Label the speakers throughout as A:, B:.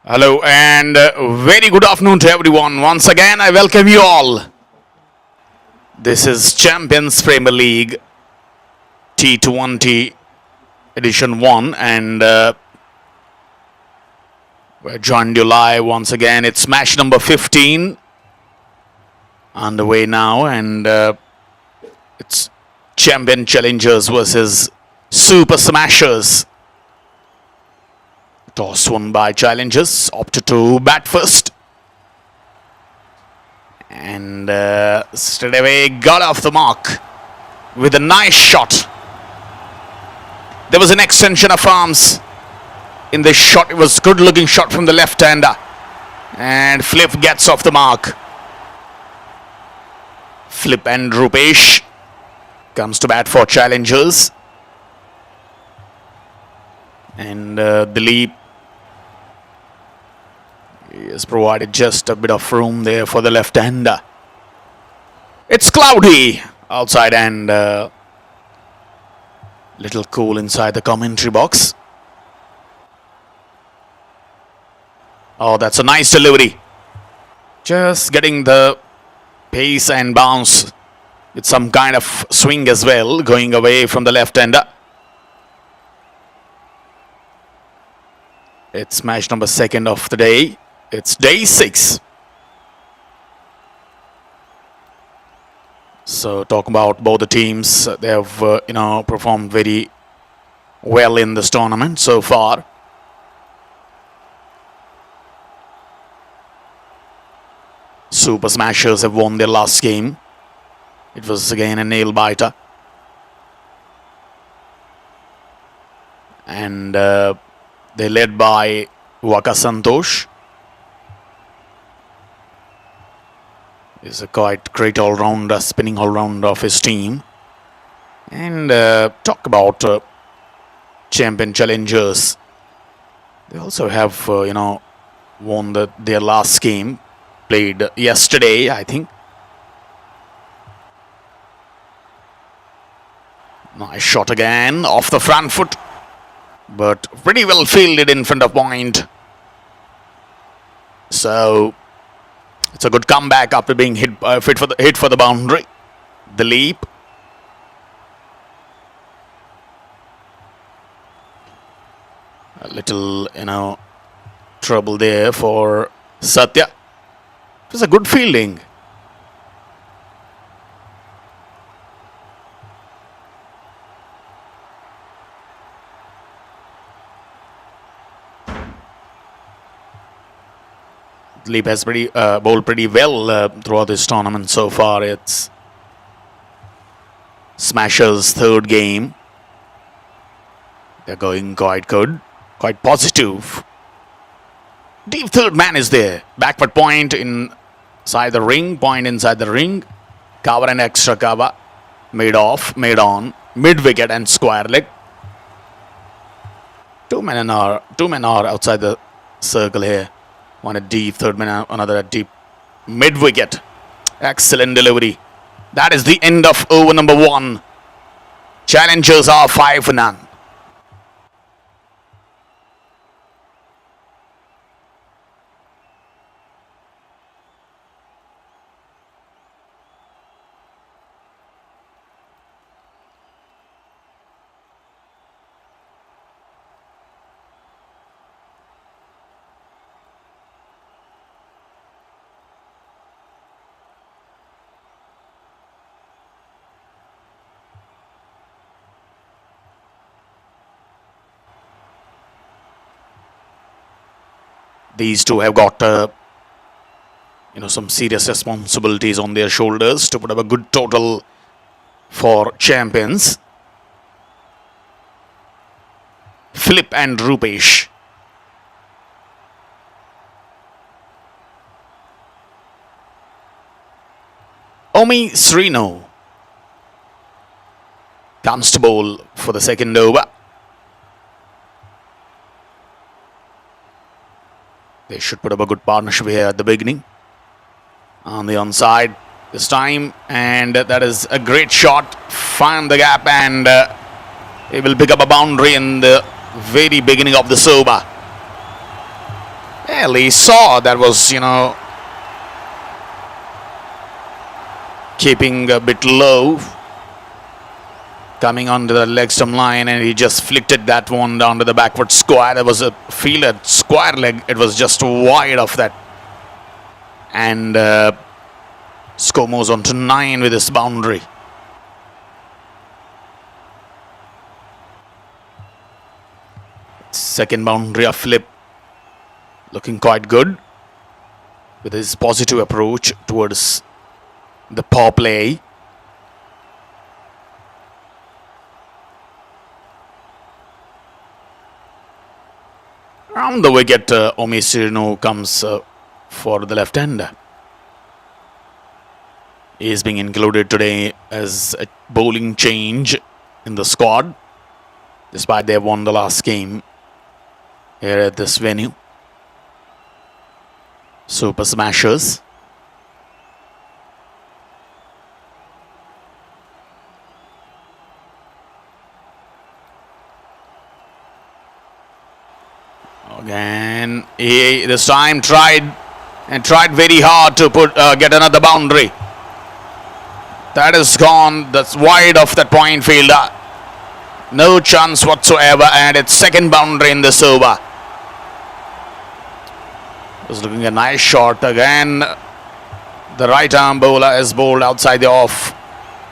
A: Hello and very good afternoon to everyone. Once again, I welcome you all. This is Champions Premier League T20 Edition 1 and we're joined you live once again. It's match number 15 underway now and it's Champion Challengers versus Super Smashers. Toss won by Challengers, opted to bat first. And straight away got off the mark with a nice shot. There was an extension of arms in this shot. It was a good looking shot from the left-hander. And Flip gets off the mark. Flip and Rupesh comes to bat for Challengers. And Dilip has provided just a bit of room there for the left-hander. It's cloudy outside and little cool inside the commentary box. Oh, that's a nice delivery. Just getting the pace and bounce with some kind of swing as well, going away from the left-hander. It's match number 2 of the day. It's day 6. So talking about both the teams, they have performed very well in this tournament so far. Super Smashers have won their last game. It was again a nail biter. And they led by Waka Santosh. He's a quite great all-rounder, spinning all-rounder of his team. And talk about Champion Challengers. They also have, won their last game. Played yesterday, I think. Nice shot again, off the front foot. But pretty well fielded in front of point. So it's a good comeback after being hit for the boundary. The leap. A little, trouble there for Satya. It was a good fielding. Leap has bowled pretty well throughout this tournament so far. It's Smashers' 3rd game. They're going quite good, quite positive. Deep third man is there. Backward point inside the ring, point inside the ring. Cover and extra cover. Made off, made on. Mid wicket and square leg. Two men are outside the circle here. One at deep third man, another at deep mid wicket. Excellent delivery. That is the end of over number 1. Challengers are 5 for none. These two have got, some serious responsibilities on their shoulders to put up a good total for Champions. Flip and Rupesh. Omi Srino comes to bowl for the 2nd over. They should put up a good partnership here at the beginning. on the onside this time, and that is a great shot. Find the gap, and he will pick up a boundary in the very beginning of the over. Well, he saw that was, keeping a bit low, coming onto the leg stump line, and he just flicked it that one down to the backward square. There was a fielder square leg. It was just wide of that. And score moves on to 9 with this boundary. Second boundary of Flip, looking quite good with his positive approach towards the power play. Around the wicket, Omisirino comes for the left-hander. He is being included today as a bowling change in the squad, despite they won the last game here at this venue. Super Smashers. Again, he this time tried very hard to get another boundary. That is gone. That's wide of that point fielder. No chance whatsoever, and it's second boundary in this over. Was looking a nice shot again. The right arm bowler is bowled outside the off,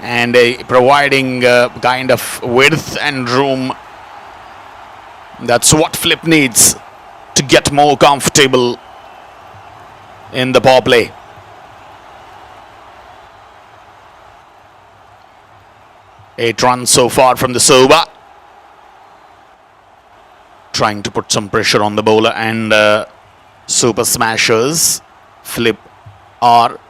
A: and providing kind of width and room. That's what Flip needs to get more comfortable in the power play. Eight runs so far from the over. Trying to put some pressure on the bowler, and Super Smashers Flip are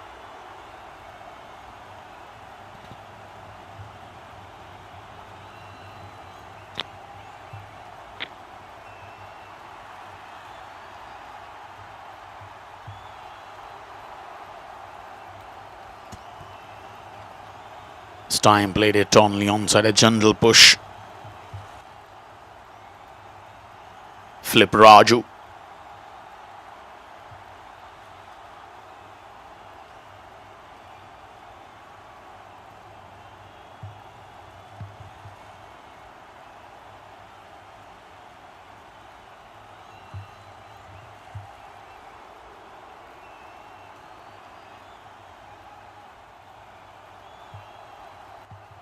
A: this time played it only onside, a gentle push. Flip Raju.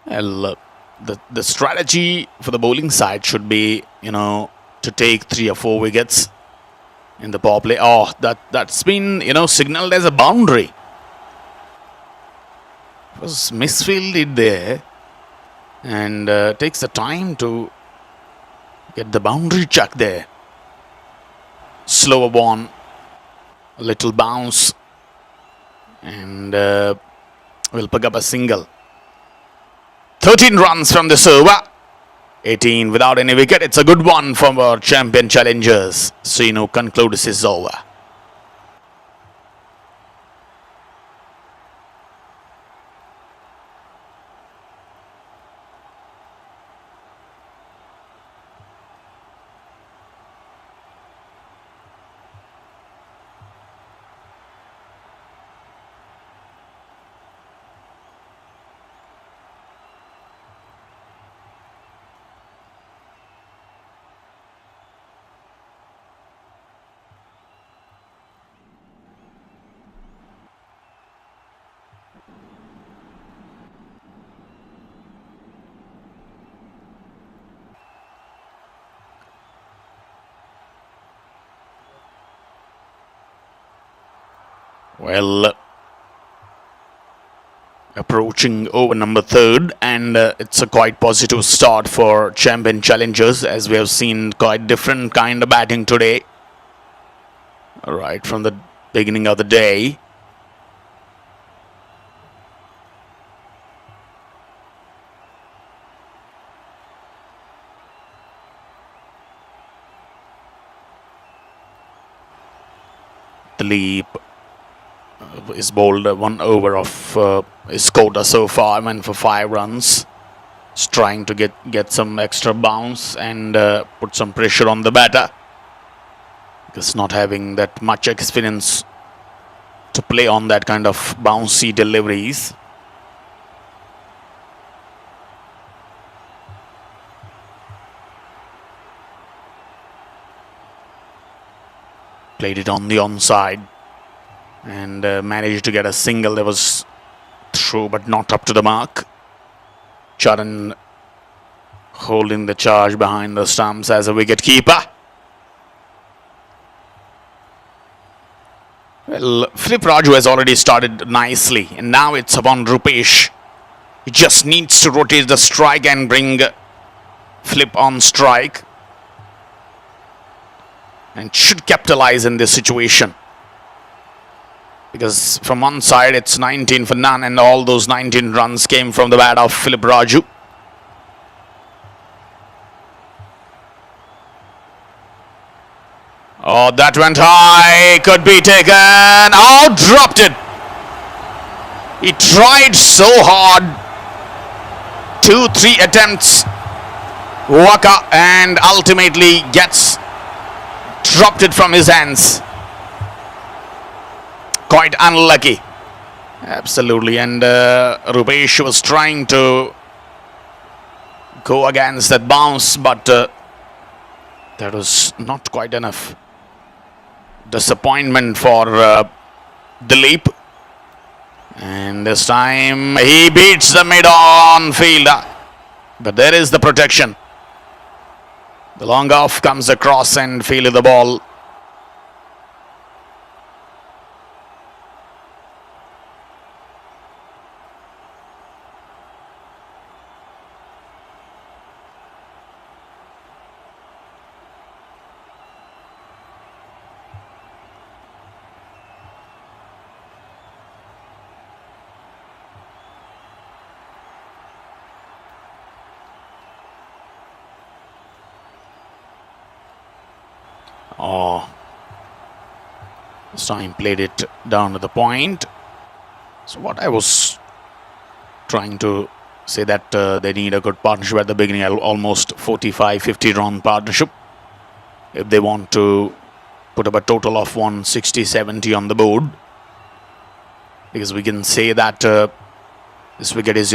A: Well, the strategy for the bowling side should be, to take 3 or 4 wickets in the power play. Oh, that's been, signaled as a boundary. It was misfielded there, and takes the time to get the boundary check there. Slower one, a little bounce, and will pick up a single. 13 runs from this over. 18 without any wicket. It's a good one from our champion challengers. Sino concludes his over. Well, approaching over number 3rd, and it's a quite positive start for champion challengers, as we have seen quite different kind of batting today, right from the beginning of the day. The leap is bowled 1 over of his quota so far. Went for 5 runs. He's trying to get some extra bounce and put some pressure on the batter. Because not having that much experience to play on that kind of bouncy deliveries. Played it on the onside and managed to get a single that was through but not up to the mark. Charan holding the charge behind the stumps as a wicket keeper. Well, Philip Raju has already started nicely, and now it's upon Rupesh. He just needs to rotate the strike and bring Flip on strike, and should capitalize in this situation. Because from one side it's 19 for none, and all those 19 runs came from the bat of Philip Raju. Oh, that went high, could be taken. Oh, dropped it. He tried so hard. 2-3 attempts. Waka, and ultimately dropped it from his hands. Quite unlucky. Absolutely. And Rupesh was trying to go against that bounce, but that was not quite enough. Disappointment for Dilip. And this time he beats the mid-on fielder. But there is the protection. The long off comes across and fielded the ball. Oh, this time played it down to the point. So what I was trying to say that they need a good partnership at the beginning, almost 45-50 run partnership, if they want to put up a total of 160-70 on the board. Because we can say that this wicket is,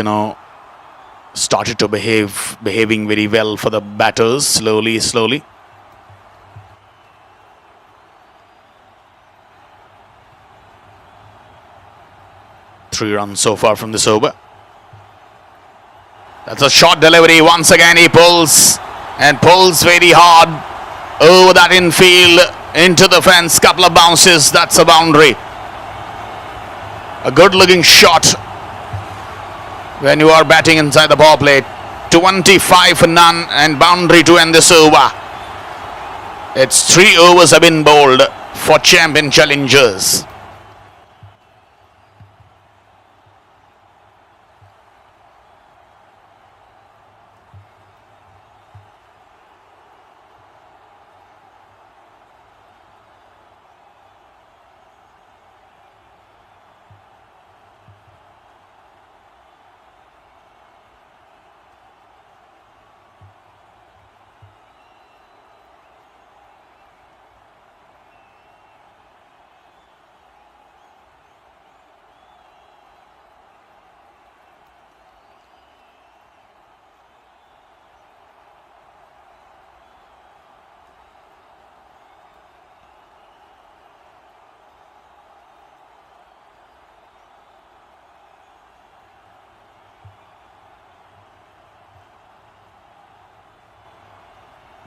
A: started to behaving very well for the batters, slowly. 3 runs so far from this over. That's a short delivery. Once again he pulls very hard over that infield into the fence. Couple of bounces. That's a boundary. A good looking shot when you are batting inside the power play. 25 for none and boundary to end this over. It's 3 overs have been bowled for champion challengers.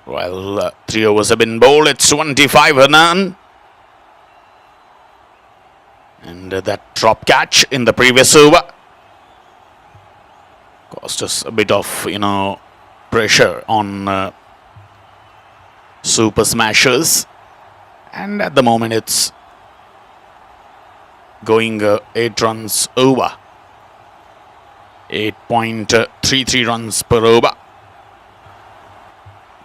A: Well, 3 overs have been bowled. It's 25 for none. And that drop catch in the previous over cost us a bit of, pressure on Super Smashers. And at the moment it's going 8 runs over. 8.33 runs per over.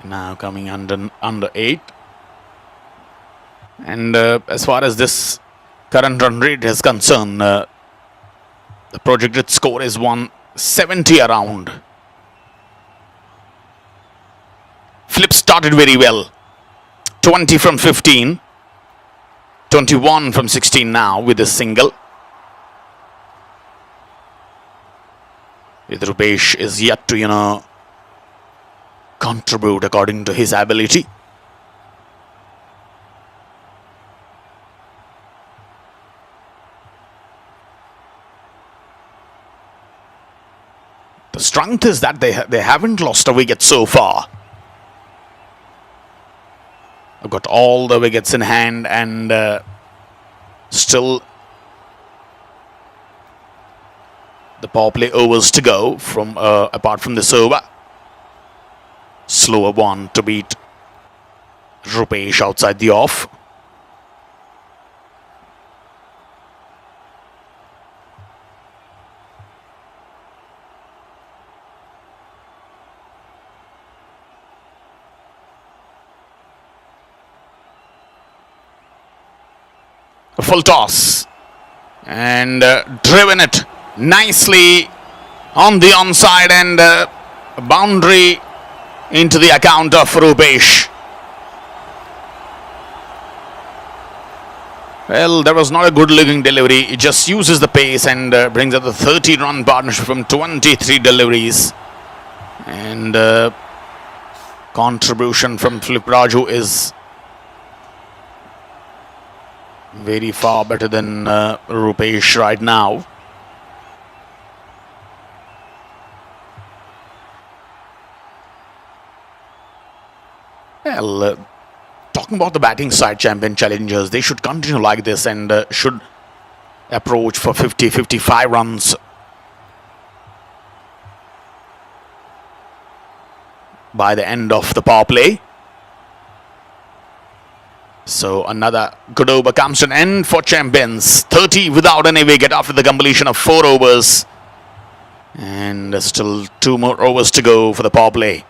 A: Now coming under 8. And as far as this current run rate is concerned, the projected score is 170 around. Flip started very well. 20 from 15. 21 from 16 now with a single. Rupesh is yet to, contribute according to his ability. The strength is that they haven't lost a wicket so far. I've got all the wickets in hand and still the power play overs to go from apart from this over. Slower one to beat Rupesh outside the off. A full toss and driven it nicely on the onside and a boundary into the account of Rupesh. Well, that was not a good looking delivery. It just uses the pace and brings up the 30-run partnership from 23 deliveries. And contribution from Philip Raju is very far better than Rupesh right now. Well, talking about the batting side, champion challengers, they should continue like this and should approach for 50-55 runs by the end of the power play. So another good over comes to an end for champions. 30 without any wicket after the completion of 4 overs. And still 2 more overs to go for the power play.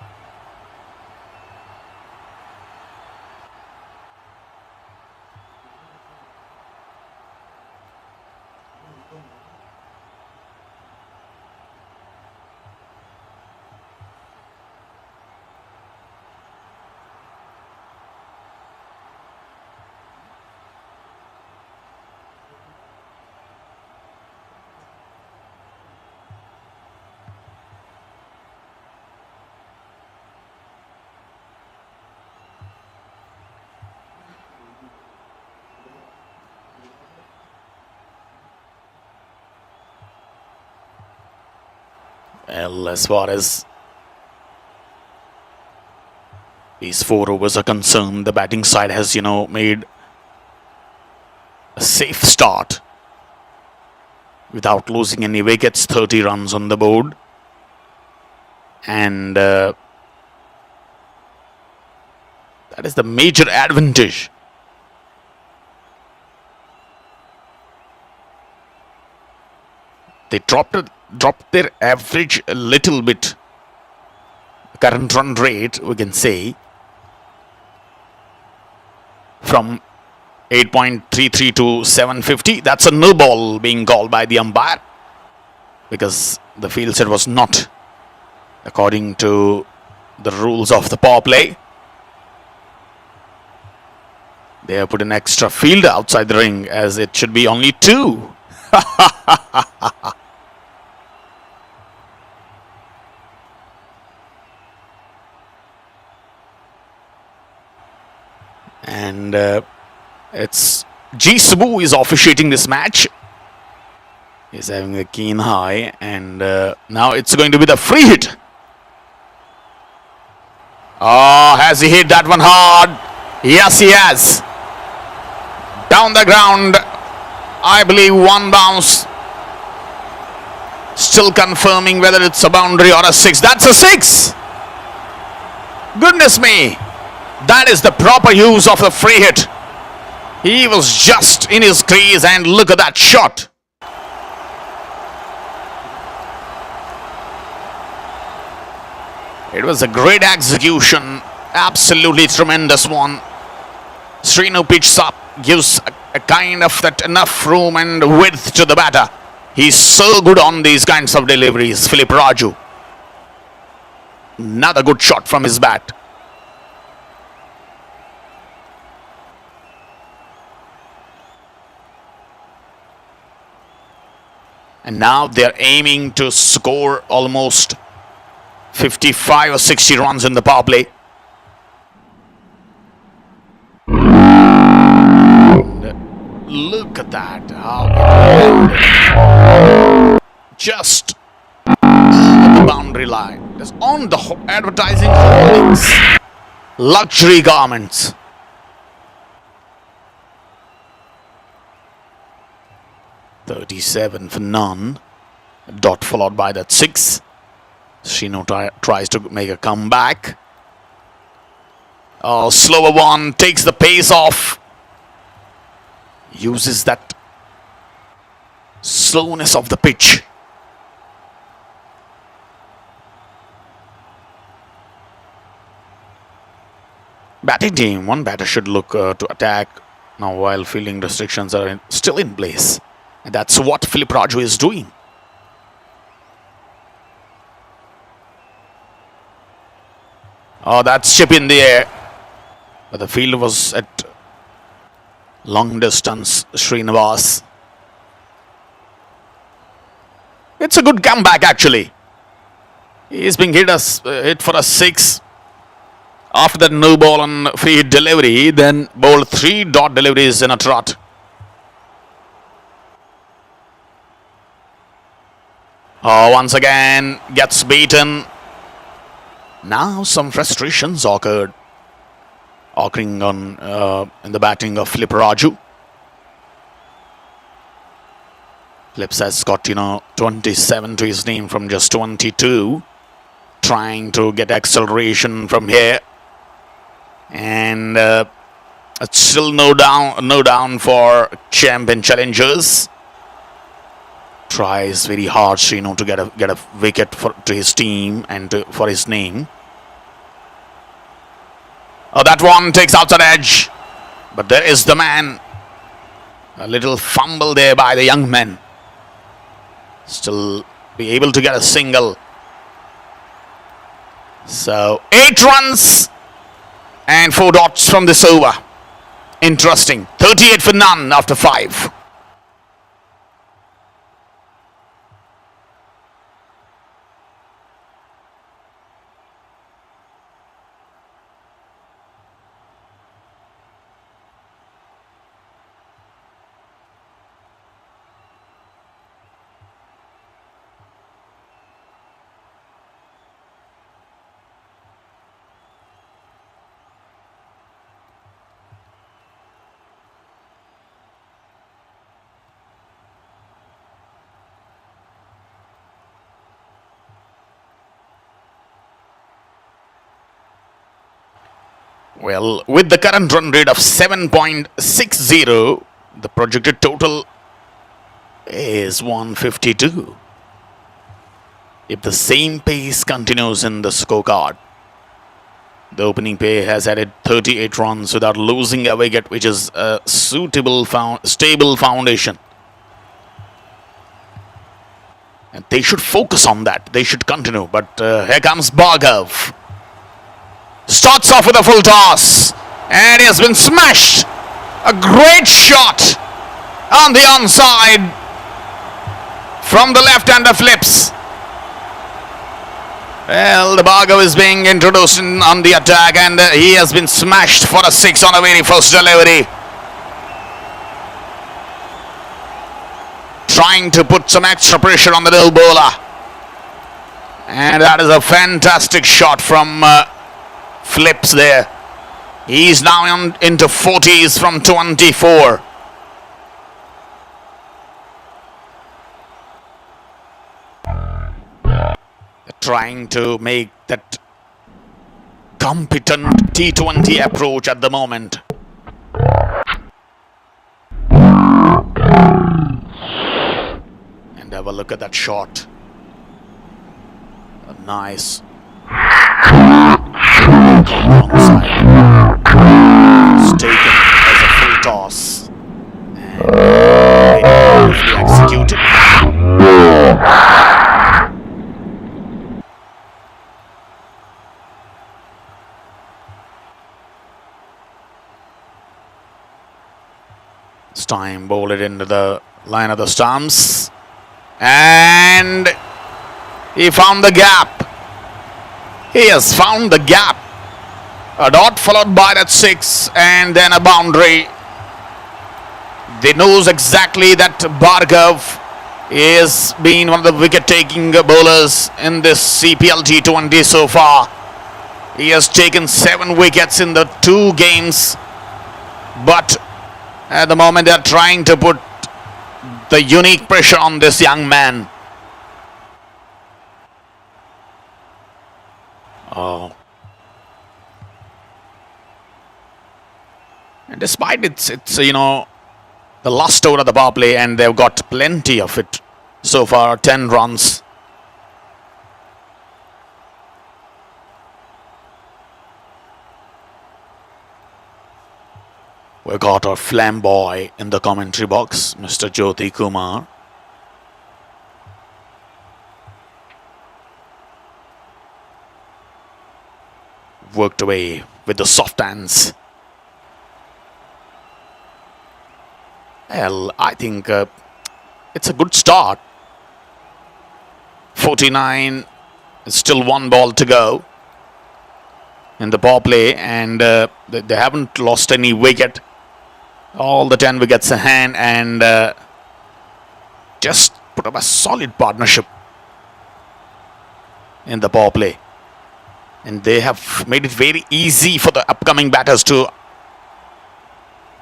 A: Well, as far as these 4 overs are concerned, the batting side has, made a safe start without losing any wickets. 30 runs on the board. And that is the major advantage. They dropped their average a little bit. Current run rate, we can say, from 8.33 to 750. That's a no ball being called by the umpire because the field set was not according to the rules of the power play. They have put an extra fielder outside the ring as it should be only 2. And it's G. Subbu is officiating this match. He's having a keen eye, and now it's going to be the free hit. Oh, has he hit that one hard? Yes, he has. Down the ground, I believe 1 bounce. Still confirming whether it's a boundary or a 6. That's a 6. Goodness me. That is the proper use of the free hit. He was just in his crease and look at that shot. It was a great execution. Absolutely tremendous one. Srinu pitches up, gives a a kind of that enough room and width to the batter. He's so good on these kinds of deliveries, Philip Raju. Another good shot from his bat. And now they're aiming to score almost 55 or 60 runs in the power play. Look at that. How just over the boundary line. That's on the advertising holdings. Luxury garments. .37 for none. A dot followed by that 6. Shino tries to make a comeback. Oh, slower one. Takes the pace off. Uses that slowness of the pitch. Batting team. One batter should look to attack now while fielding restrictions are still in place. And that's what Philip Raju is doing. Oh, that's chip in the air. But the field was at long distance, Srinivas. It's a good comeback actually. He's being hit for a 6. After that no ball on free hit delivery, then bowled 3 dot deliveries in a trot. Oh, once again gets beaten. Now some frustrations occurring on in the batting of Philip Raju. Phillips has got 27 to his name from just 22, trying to get acceleration from here, and it's still no down for champion challengers. Tries very hard, to get a wicket to his team and for his name. Oh, that one takes outside edge, but there is the man. A little fumble there by the young man. Still be able to get a single. So 8 runs and 4 dots from this over. Interesting. 38 for none after 5. Well, with the current run rate of 7.60, the projected total is 152. If the same pace continues in the scorecard, the opening pair has added 38 runs without losing a wicket, which is a stable foundation. And they should focus on that. They should continue. But here comes Bhargav. Starts off with a full toss, and he has been smashed. A great shot on the onside from the left-hander Phillips. Well, the Bhargav is being introduced on the attack, and he has been smashed for a 6 on a very first delivery. Trying to put some extra pressure on the middle bowler. And that is a fantastic shot from Phillips there. He's now into 40s from 24. Trying to make that competent T20 approach at the moment. And have a look at that shot. A nice onside. It's taken as a full toss. time bowled it into the line of the stumps. And he found the gap. He has found the gap. A dot followed by that 6 and then a boundary. They knows exactly that Bhargav is being one of the wicket-taking bowlers in this CPL T20 so far. He has taken 7 wickets in the 2 games. But at the moment they are trying to put the unique pressure on this young man. Oh. And despite it's the last over of the power play, and they've got plenty of it so far, 10 runs. We got our flamboy in the commentary box, Mr. Jyoti Kumar. Worked away with the soft hands. Well, I think it's a good start. 49, still 1 ball to go in the power play, and they haven't lost any wicket. All the 10 wickets in hand, and just put up a solid partnership in the power play. And they have made it very easy for the upcoming batters to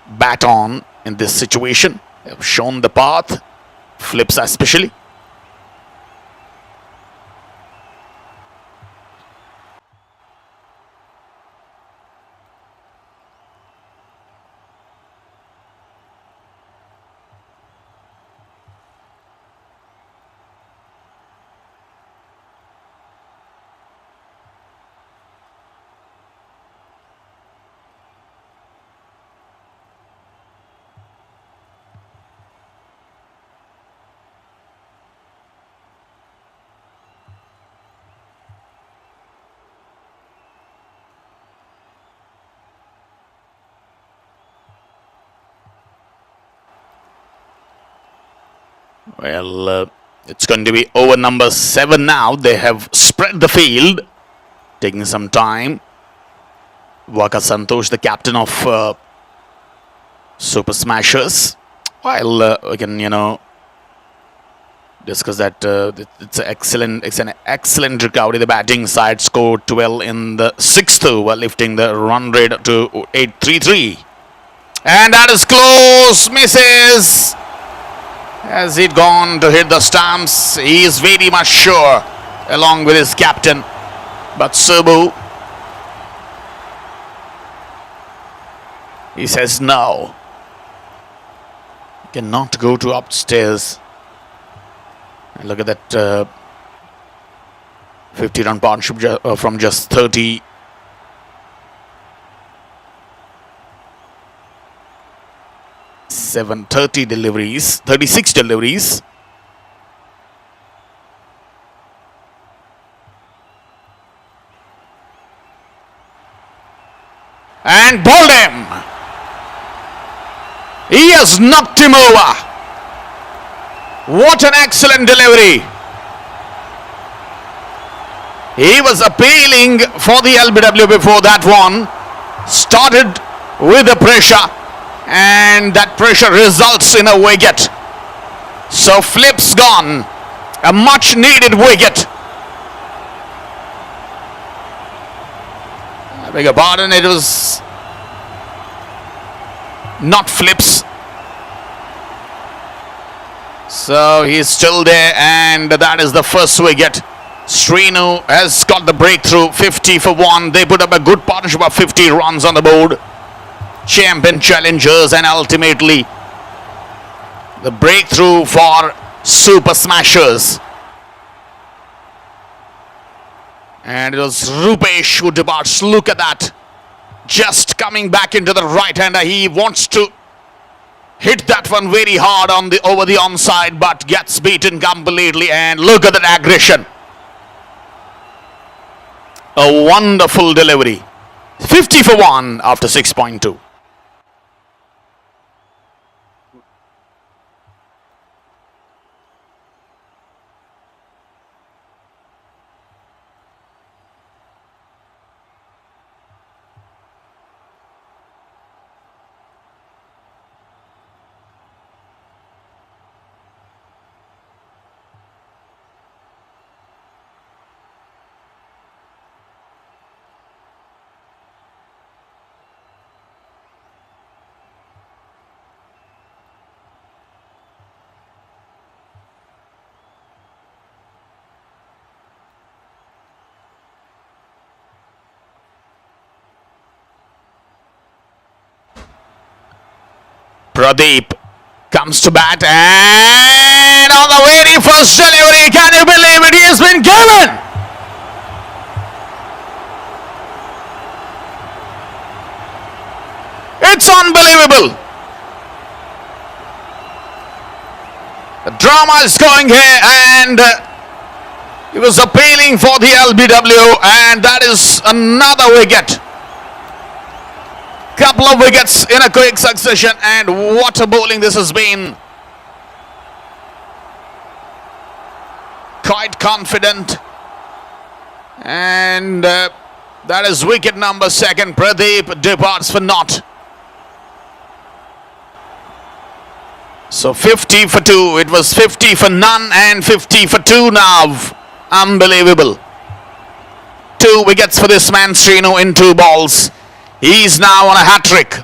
A: bat on in this situation. They have shown the path, flips especially. Well, it's going to be over number 7 now. They have spread the field, taking some time. Waka Santosh, the captain of Super Smashers. While we can, discuss that it's an excellent recovery. The batting side scored 12 in the 6th over, lifting the run rate to 833. And that is close, misses. Has it gone to hit the stumps? He is very much sure, along with his captain. But Subu, he says no. He cannot go to upstairs. And look at that 50-run partnership from just 30. Deliveries, 36 deliveries. And bowled him. He has knocked him over. What an excellent delivery. He was appealing for the LBW before that one. Started with the pressure. And that pressure results in a wicket. So flip's gone. A much needed wicket. I beg your pardon, it was not flips. So he's still there, and that is the first wicket. Srinu has got the breakthrough, 50 for 1. They put up a good partnership of 50 runs on the board. Champion challengers, and ultimately the breakthrough for Super Smashers. And it was Rupesh who departs. Look at that. Just coming back into the right-hander. He wants to hit that one very hard on over the onside, but gets beaten completely. And look at that aggression. A wonderful delivery. 50 for 1 after 6.2. Pradeep comes to bat and on the very first delivery, can you believe it? He has been given. It's unbelievable. The drama is going here, and he was appealing for the LBW, and that is another wicket. Couple of wickets in a quick succession, and what a bowling this has been. Quite confident, and that is wicket number second. Pradeep departs for naught. So 50 for 2. It was 50 for none and 50 for 2 now. Unbelievable. 2 wickets for this man Srinu in 2 balls. He's now on a hat-trick.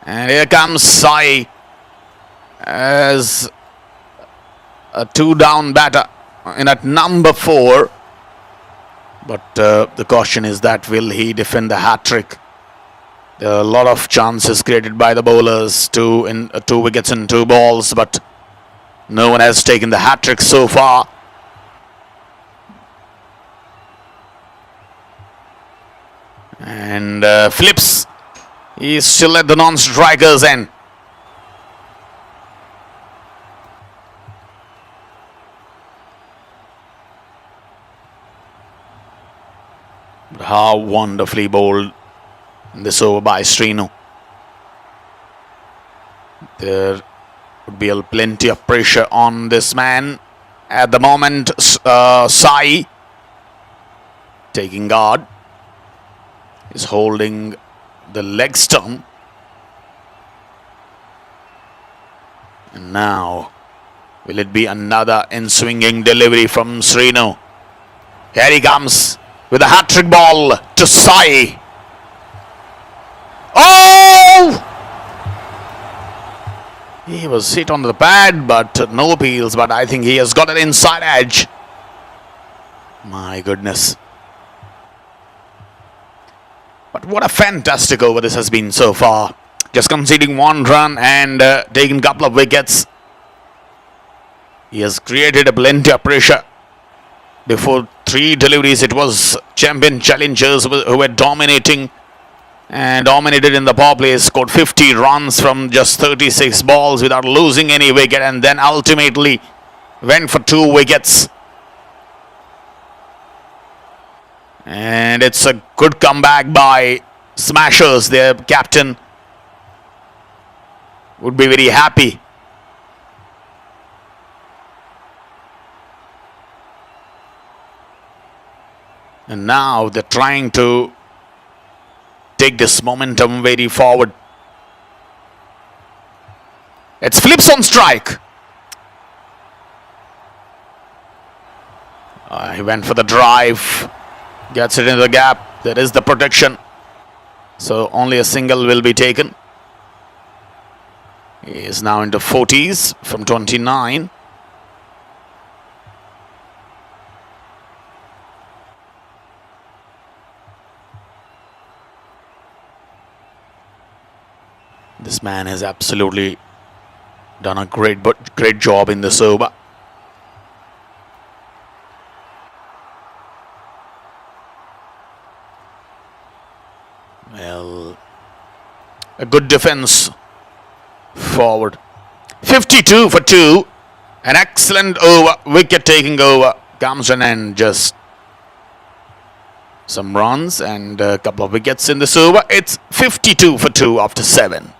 A: And here comes Sai as a 2-down batter in at number 4. But the caution is that will he defend the hat-trick? There are a lot of chances created by the bowlers, 2 wickets in 2 balls, but no one has taken the hat-trick so far. And Phillips, he's still at the non-strikers end. But how wonderfully bowled this over by Srinu. There would be plenty of pressure on this man. At the moment, Sai taking guard. Is holding the leg stump. And now, will it be another in-swinging delivery from Srinu? Here he comes with a hat-trick ball to Sai. Oh! He was hit on the pad, but no appeals. But I think he has got an inside edge. My goodness. But what a fantastic over this has been so far. Just conceding 1 run and taking a couple of wickets. He has created a plenty of pressure. Before 3 deliveries, it was champion challengers who were dominating and dominated in the power play. Scored 50 runs from just 36 balls without losing any wicket, and then ultimately went for 2 wickets. And it's a good comeback by Smashers. Their captain would be very happy. And now they're trying to take this momentum very forward. It's Phillips on strike. He went for the drive. Gets it into the gap. There is the protection. So only a single will be taken. He is now into 40s from 29. This man has absolutely done a great job in this over. Well, a good defense forward. 52 for 2. An excellent over. Wicket taking over. Comes in and just some runs and a couple of wickets in this over. It's 52 for 2 after 7.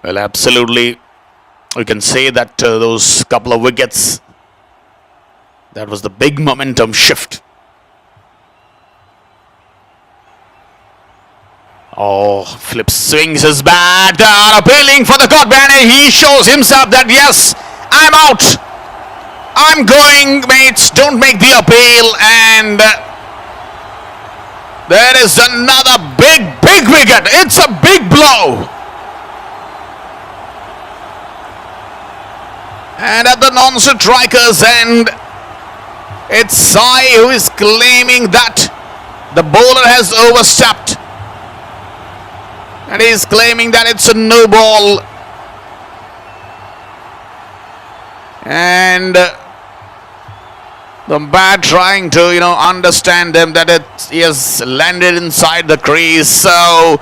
A: Well, absolutely. We can say that those couple of wickets, that was the big momentum shift. Oh, Flip swings his bat, appealing for the court ban. He shows himself that yes, I'm out. I'm going, mates. Don't make the appeal. And there is another big wicket. It's a big blow. And at the non-strikers end, it's Sai who is claiming that the bowler has overstepped. And he's claiming that it's a no ball. And the bat trying to, understand them that he has landed inside the crease. So,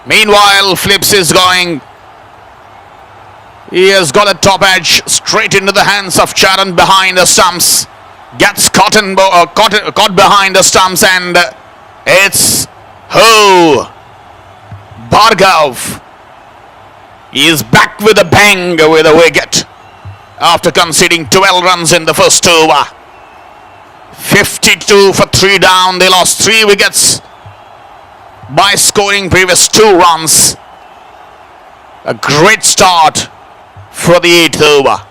A: meanwhile, Flips is going. He has got a top edge straight into the hands of Charan behind the stumps. Gets caught behind the stumps, and it's Bhargav. He is back with a bang with a wicket after conceding 12 runs in the first over. 52 for 3 down. They lost 3 wickets by scoring previous 2 runs. A great start for the 8th over.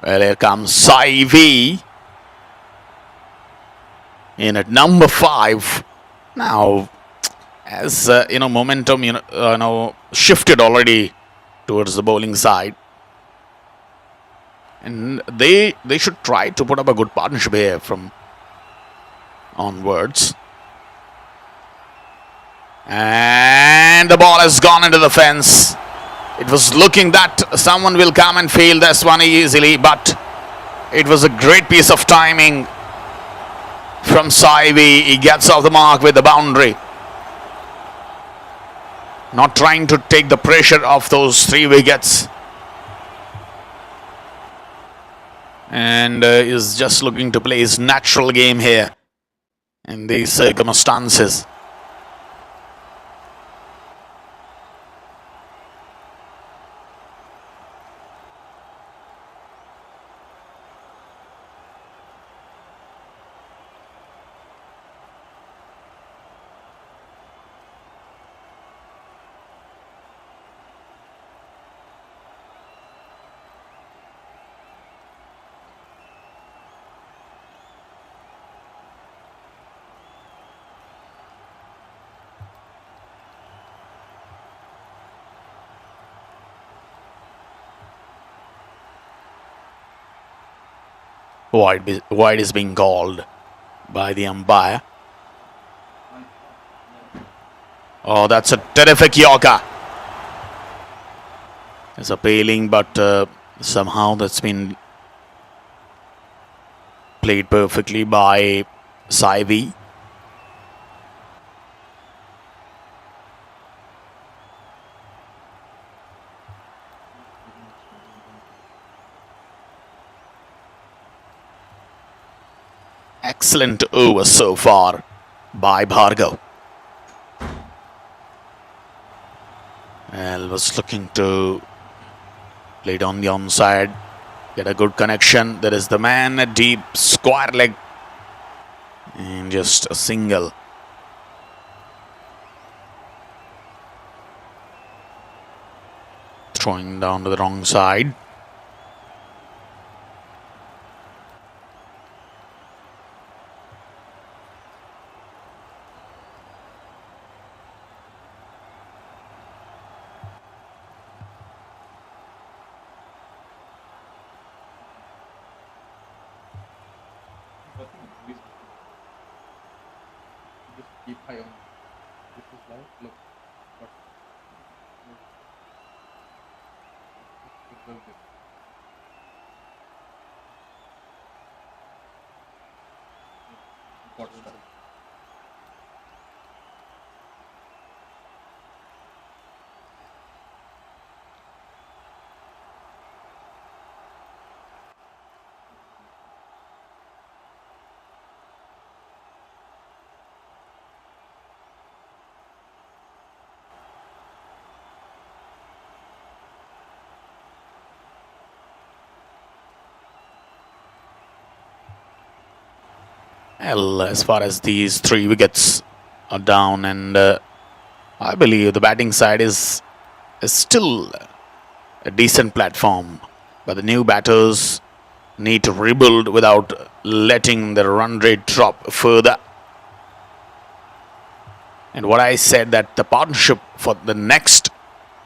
A: Well, here comes Sai V in at number 5. Now, as momentum shifted already towards the bowling side, and they should try to put up a good partnership here from onwards. And the ball has gone into the fence. It was looking that someone will come and field this one easily, but it was a great piece of timing from Saivi. He gets off the mark with the boundary. Not trying to take the pressure off those 3 wickets. And is just looking to play his natural game here in these circumstances. Wide is being called by the umpire. Oh, that's a terrific Yorker. It's appealing, but somehow that's been played perfectly by Saivi. Excellent over so far by Bhargav. Well, was looking to play it on the onside, get a good connection. There is the man, a deep square leg, and just a single. Throwing down to the wrong side. Well, as far as these 3 wickets are down, and I believe the batting side is still a decent platform, but the new batters need to rebuild without letting the run rate drop further. And what I said, that the partnership for the next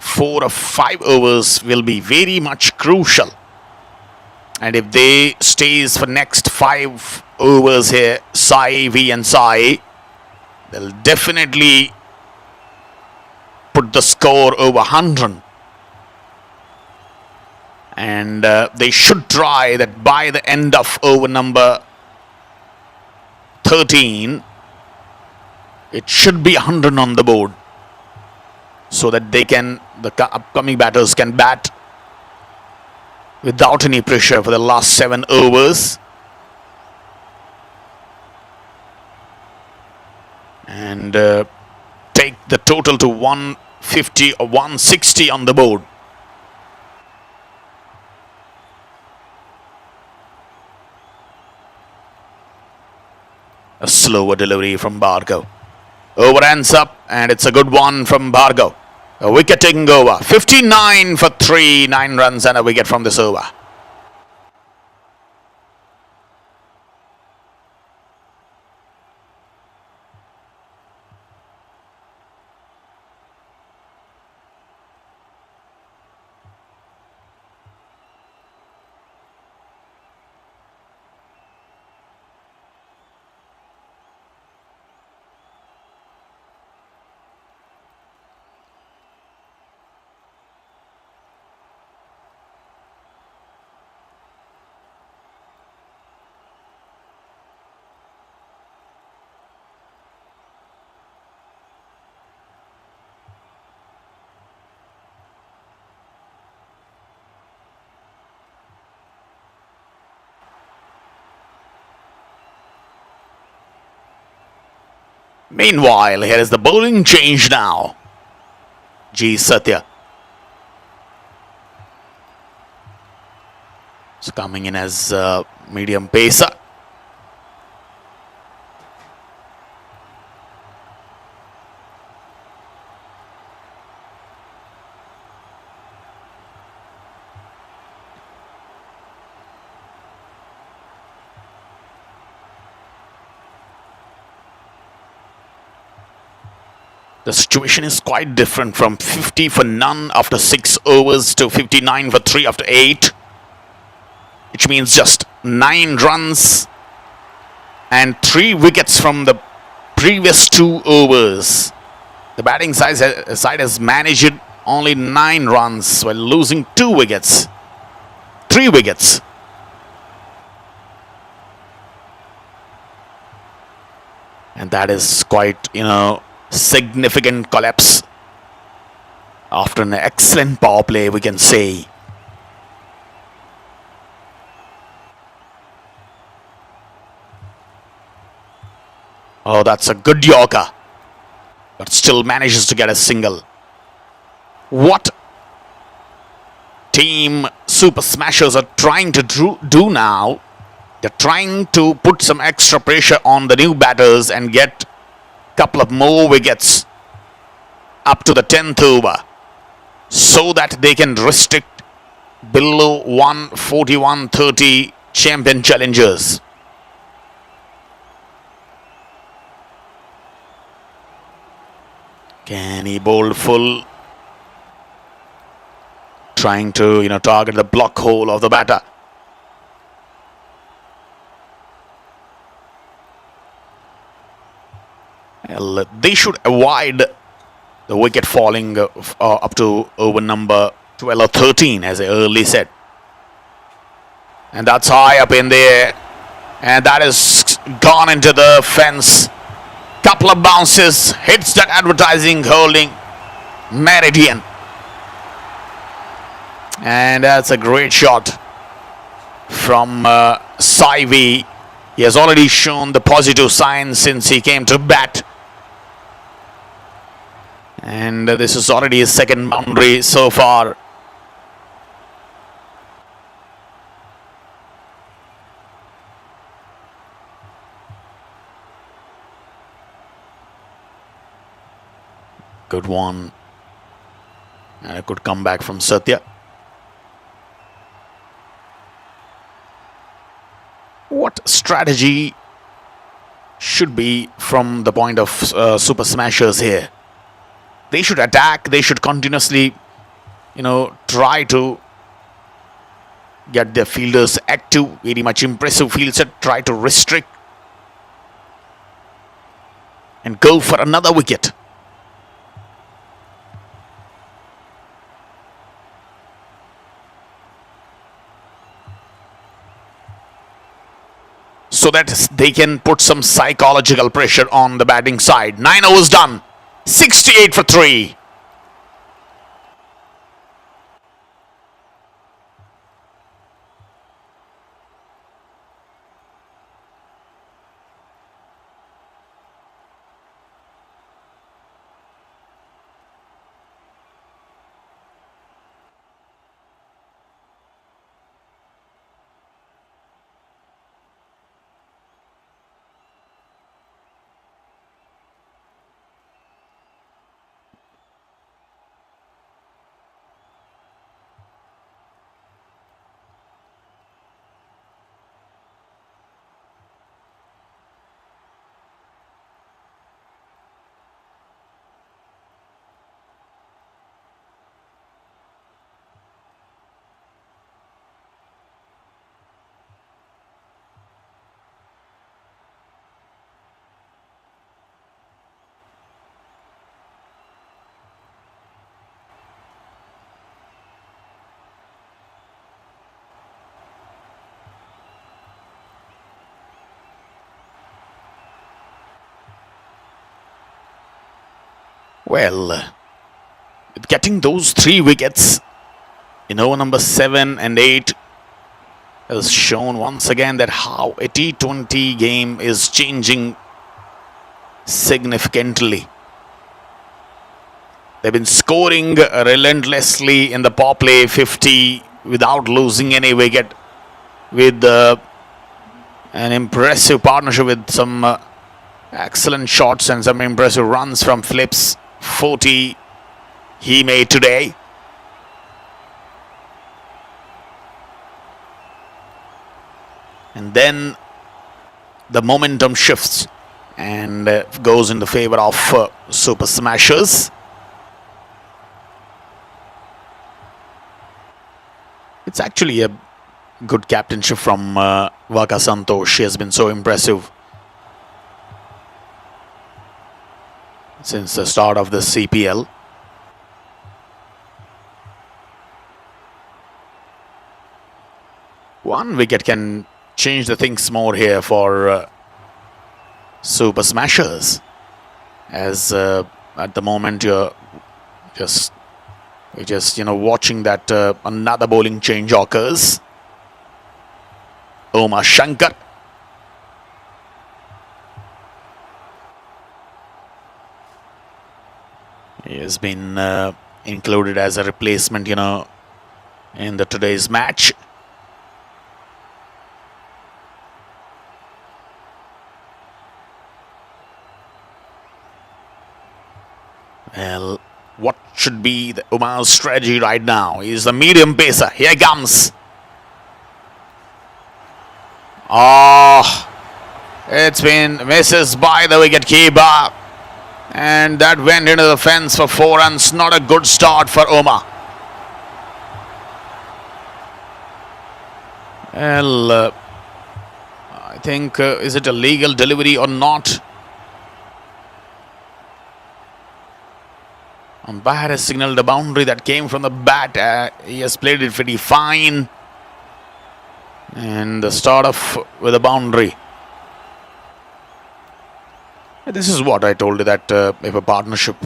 A: 4 or 5 overs will be very much crucial. And if they stays for next 5 overs here, Sai, V and Sai, they'll definitely put the score over 100. And they should try that by the end of over number 13, it should be 100 on the board, so that the upcoming batters can bat without any pressure for the last 7 overs. And take the total to 150 or 160 on the board. A slower delivery from Bhargav. Over ends up, and it's a good one from Bhargav. A wicket taking over. 59 for 3, 9 runs and a wicket from this over. Meanwhile, here is the bowling change now. G. Satya is coming in as medium pacer. The situation is quite different from 50 for none after 6 overs to 59 for 3 after 8, which means just 9 runs and 3 wickets from the previous 2 overs. The batting side has managed only 9 runs while losing 2 wickets, 3 wickets. And that is quite, significant collapse after an excellent power play, we can say. Oh, that's a good Yorker, but still manages to get a single. What Team Super Smashers are trying to do now, they're trying to put some extra pressure on the new batters and get couple of more wickets up to the 10th over, so that they can restrict below 141-30 champion challengers. Can he bowl full? Trying to target the block hole of the batter. Well, they should avoid the wicket falling up to over number 12 or 13, as I earlier said. And that's high up in there. And that is gone into the fence. Couple of bounces, hits that advertising holding Meridian. And that's a great shot from Saivi. He has already shown the positive signs since he came to bat. And this is already his second boundary so far. Good one. And a good comeback from Satya. What strategy should be from the point of Super Smashers here? They should attack. They should continuously, try to get their fielders active. Very much impressive field set. Try to restrict and go for another wicket. So that they can put some psychological pressure on the batting side. 9 overs done. 68 for 3. Well, getting those 3 wickets in over number 7 and 8 has shown once again that how a T20 game is changing significantly. They've been scoring relentlessly in the power play 50 without losing any wicket, with an impressive partnership with some excellent shots and some impressive runs from Phillips. 40 he made today. And then the momentum shifts and goes in the favor of Super Smashers. It's actually a good captainship from Vaka Santosh. She has been so impressive since the start of the CPL. One wicket can change the things more here for Super Smashers, as at the moment you're just watching that another bowling change occurs. Omar Shankar. He has been included as a replacement, in today's match. Well, what should be the Omar's strategy right now? He's the medium pacer. Here comes. It's been misses by the wicket keeper. And that went into the fence for 4 runs. Not a good start for Omar. Well, I think, is it a legal delivery or not? Umpire has signaled a boundary that came from the bat. He has played it pretty fine. And the start off with a boundary. This is what I told you, that if a partnership,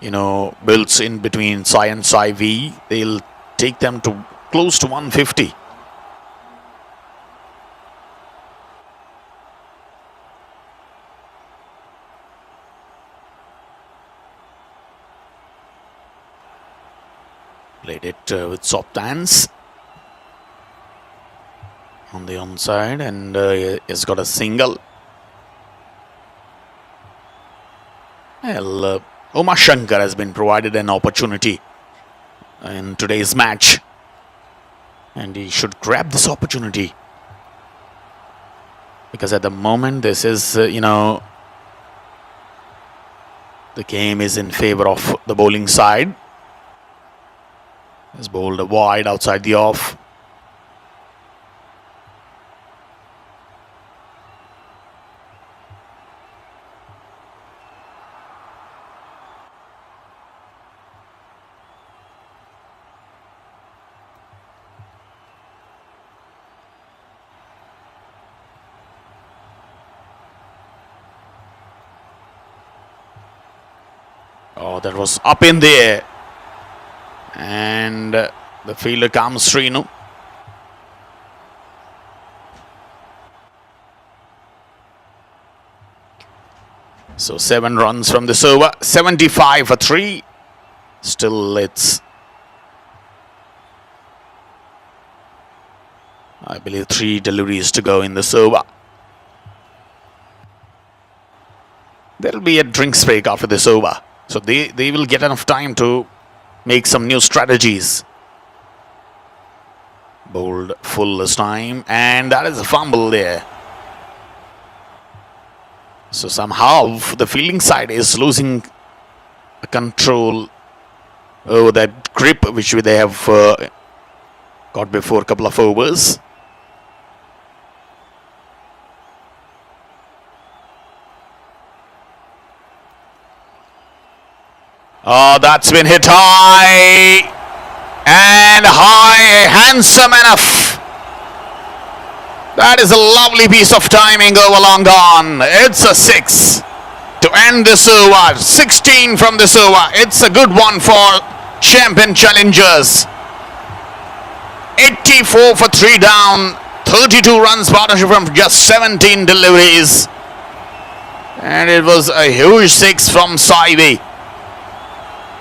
A: builds in between Sai and Sai V, they'll take them to close to 150. Played it with soft hands on the onside, and he's got a single. Well, Uma Shankar has been provided an opportunity in today's match, and he should grab this opportunity, because at the moment this is, the game is in favor of the bowling side. He's bowled wide outside the off. Oh, that was up in the air. And the fielder comes Srinu. So 7 runs from this over. 75 for 3. Still, it's, I believe, 3 deliveries to go in this over. There'll be a drinks break after this over. So they will get enough time to make some new strategies. Bowled full this time, and that is a fumble there. So somehow the fielding side is losing control over that grip which they have got before a couple of overs. Oh, that's been hit high. And high, handsome enough. That is a lovely piece of timing over long on. It's a 6 to end this over. 16 from this over. It's a good one for champion challengers. 84 for 3 down. 32 runs partnership from just 17 deliveries. And it was a huge 6 from Saivi.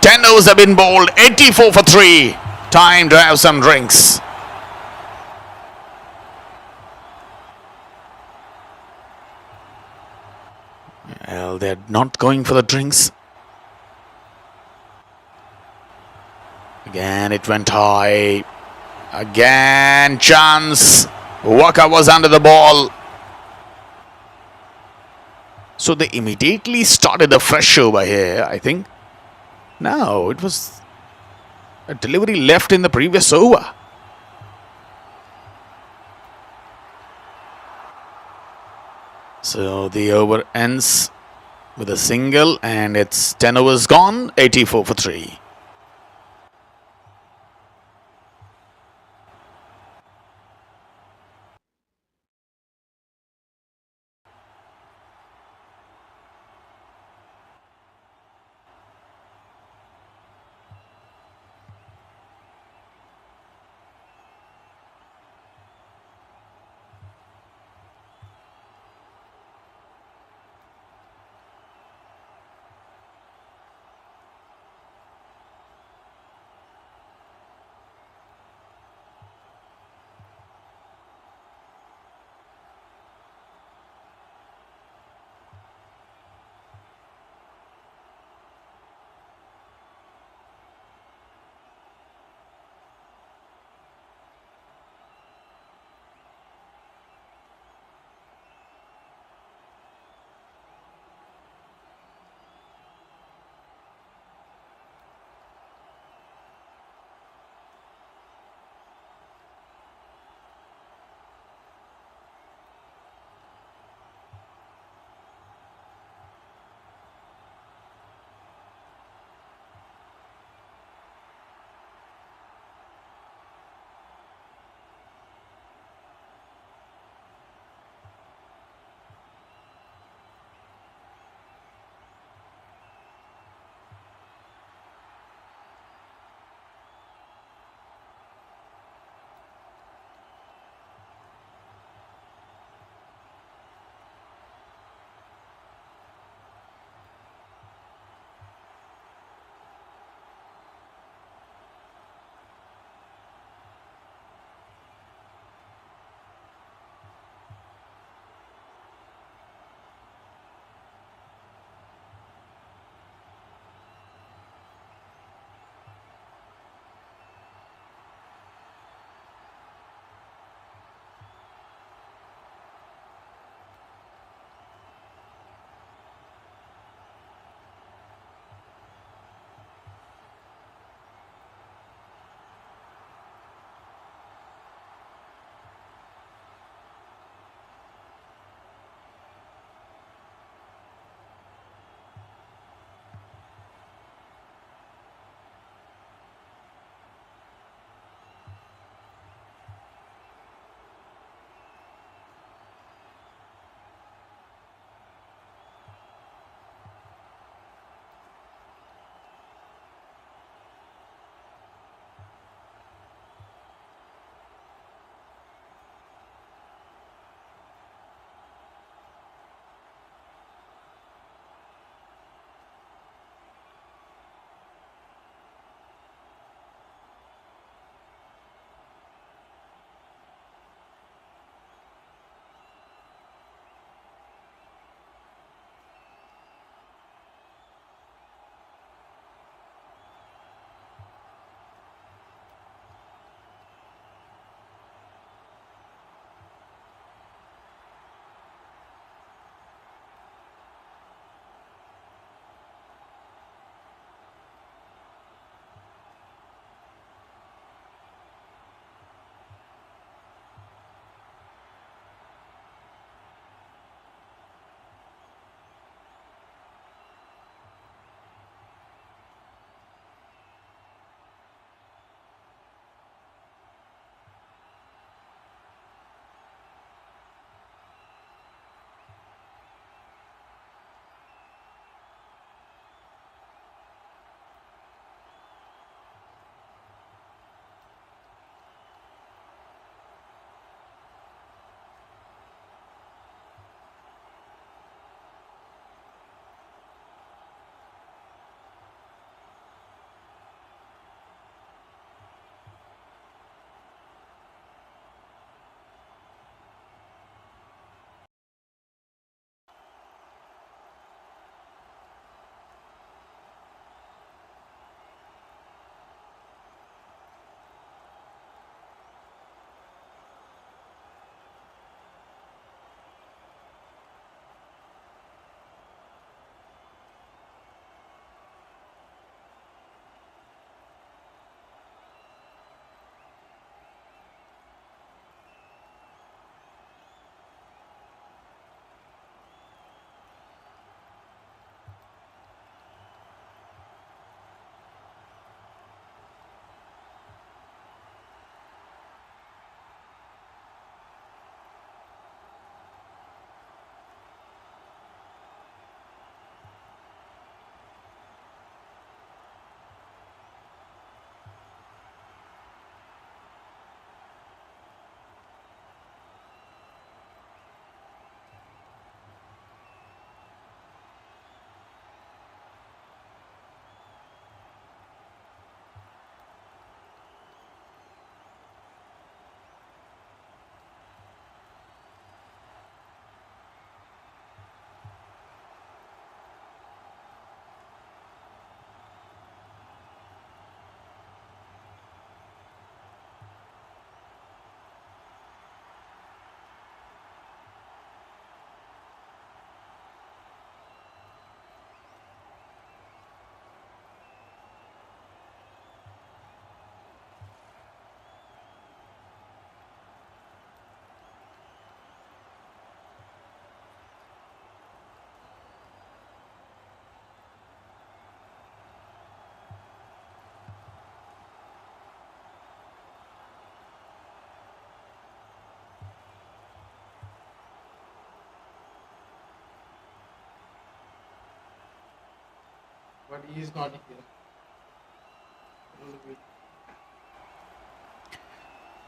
A: 10 overs have been bowled. 84 for 3. Time to have some drinks. Well, they're not going for the drinks. Again, it went high. Again, chance. Walker was under the ball. So they immediately started a fresh over here, I think. No, it was a delivery left in the previous over. So the over ends with a single, and it's 10 overs gone, 84 for 3.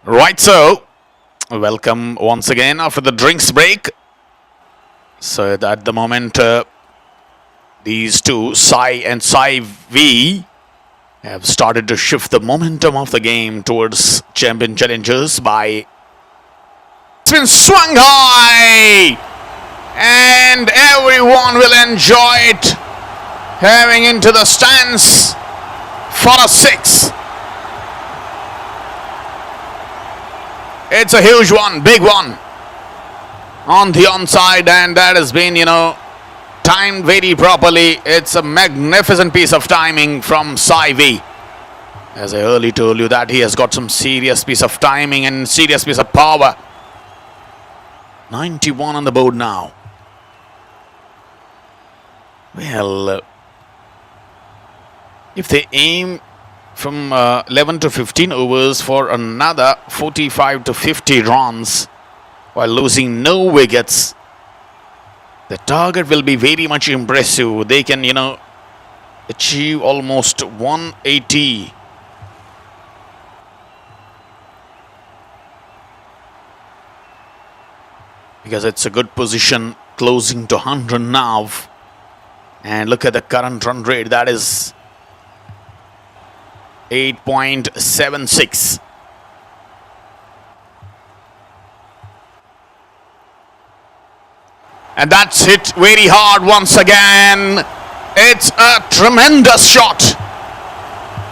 A: Right, so welcome once again after the drinks break. So at the moment, these two, Sai and Sai V, have started to shift the momentum of the game towards champion challengers by. It's been swung high, and everyone will enjoy it. Having into the stands for a 6. It's a huge one, big one on the onside, and that has been, timed very properly. It's a magnificent piece of timing from Sai V. As I earlier told you that he has got some serious piece of timing and serious piece of power. 91 on the board now. Well, if they aim from 11 to 15 overs for another 45 to 50 runs while losing no wickets, the target will be very much impressive. They can, achieve almost 180. Because it's a good position, closing to 100 now. And look at the current run rate, that is 8.76. And that's hit very hard once again. It's a tremendous shot.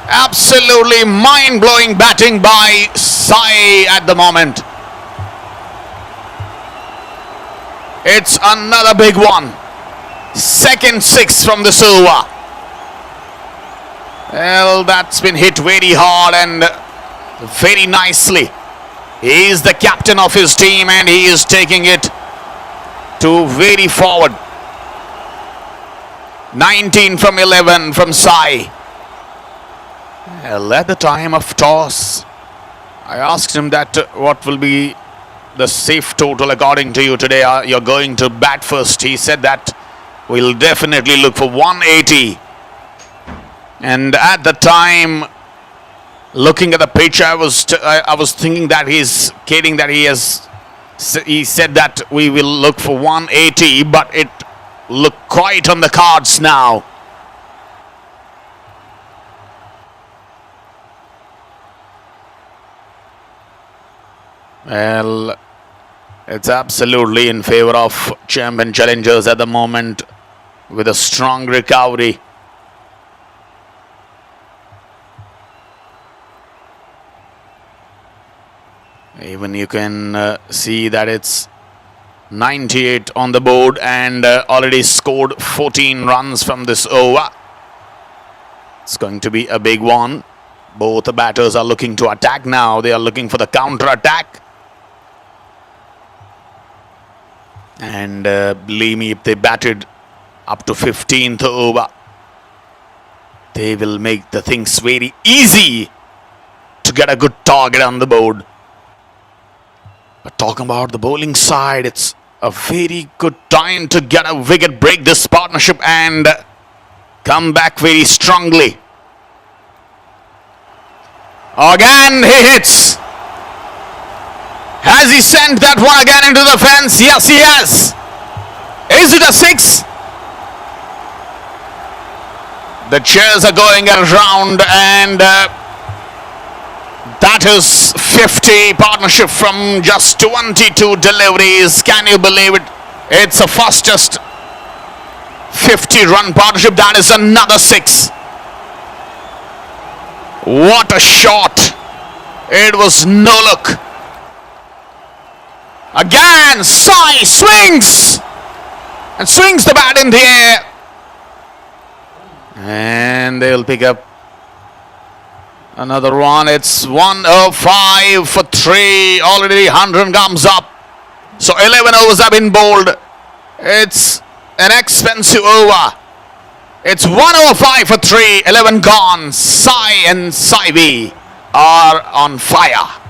A: Absolutely mind-blowing batting by Sai at the moment. It's another big one. Second 6 from this over. Well, that's been hit very hard and very nicely. He is the captain of his team and he is taking it to very forward. 19 from 11 from Sai. Well, at the time of toss, I asked him that what will be the safe total according to you today. You're going to bat first. He said that we'll definitely look for 180. And at the time, looking at the pitch, I was thinking that he's kidding, that he said that we will look for 180, but it looked quite on the cards now. Well, it's absolutely in favor of champion challengers at the moment with a strong recovery. Even you can see that it's 98 on the board and already scored 14 runs from this over. It's going to be a big one. Both the batters are looking to attack now. They are looking for the counter attack. And believe me, if they batted up to 15th over, they will make the things very easy to get a good target on the board. But talking about the bowling side, it's a very good time to get a wicket, break this partnership and come back very strongly. Again he hits. Has he sent that one again into the fence? Yes, he has. Is it a 6? The chairs are going around and that is 50 partnership from just 22 deliveries. Can you believe it? It's the fastest 50-run partnership. That is another 6. What a shot. It was no look. Again, Sai swings and swings the bat in the air. And they'll pick up another one. It's 105 for 3. Already 100 comes up. So 11 overs have been bowled. It's an expensive over. It's 105 for 3. 11 gone. Sai and Sai V are on fire.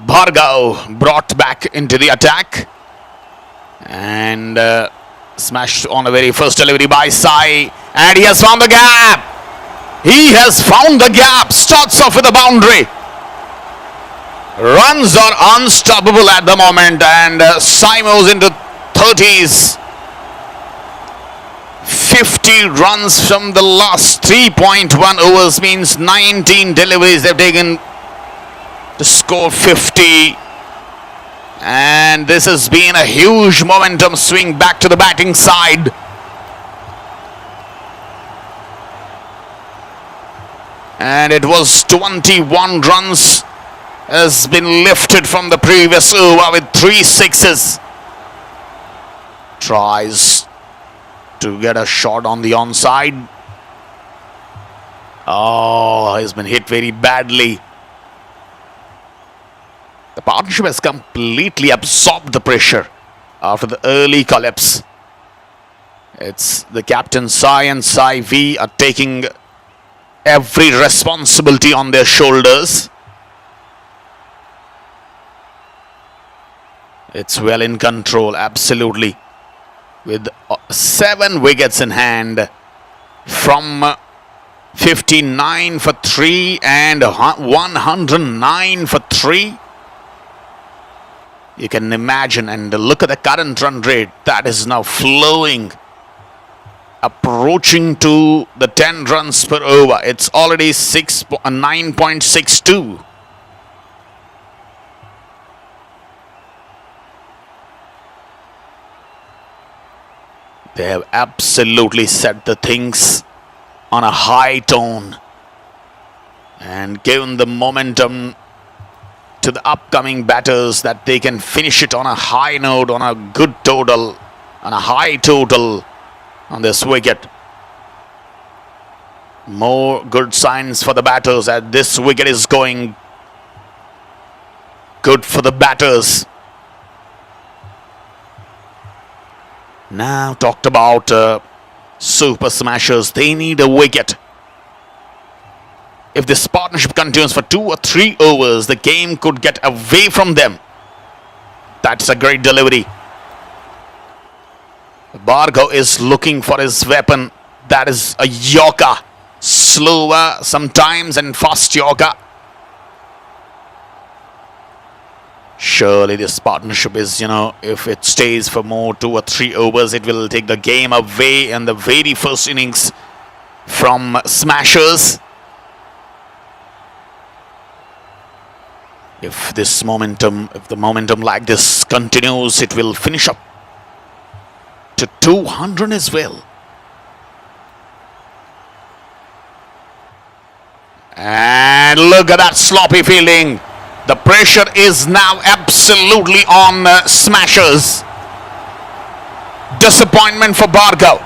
A: Bhargav brought back into the attack and smashed on the very first delivery by Sai, and he has found the gap. He has found the gap. Starts off with a boundary. Runs are unstoppable at the moment, and Sai moves into 30s. 50 runs from the last 3.1 overs means 19 deliveries they've taken to score 50. And this has been a huge momentum swing back to the batting side. And it was 21 runs has been lifted from the previous over with 3 sixes. Tries to get a shot on the onside. Oh, he's been hit very badly. The partnership has completely absorbed the pressure after the early collapse. It's the captain Sai and Sai V are taking every responsibility on their shoulders. It's well in control, absolutely. With 7 wickets in hand from 59 for 3 and 109 for 3. You can imagine, and look at the current run rate that is now flowing, approaching to the 10 runs per over. It's already 9.62. They have absolutely set the things on a high tone and given the momentum to the upcoming batters that they can finish it on a high note, on a good total, on a high total on this wicket. More good signs for the batters as this wicket is going good for the batters. Now talked about super smashers, they need a wicket. If this partnership continues for 2 or 3 overs, the game could get away from them. That's a great delivery. Bhargav is looking for his weapon. That is a Yorker. Slower sometimes and fast Yorker. Surely this partnership is, if it stays for more 2 or 3 overs, it will take the game away in the very first innings from smashers. If the momentum like this continues, it will finish up to 200 as well. And look at that sloppy fielding. The pressure is now absolutely on smashers. Disappointment for Bhargav.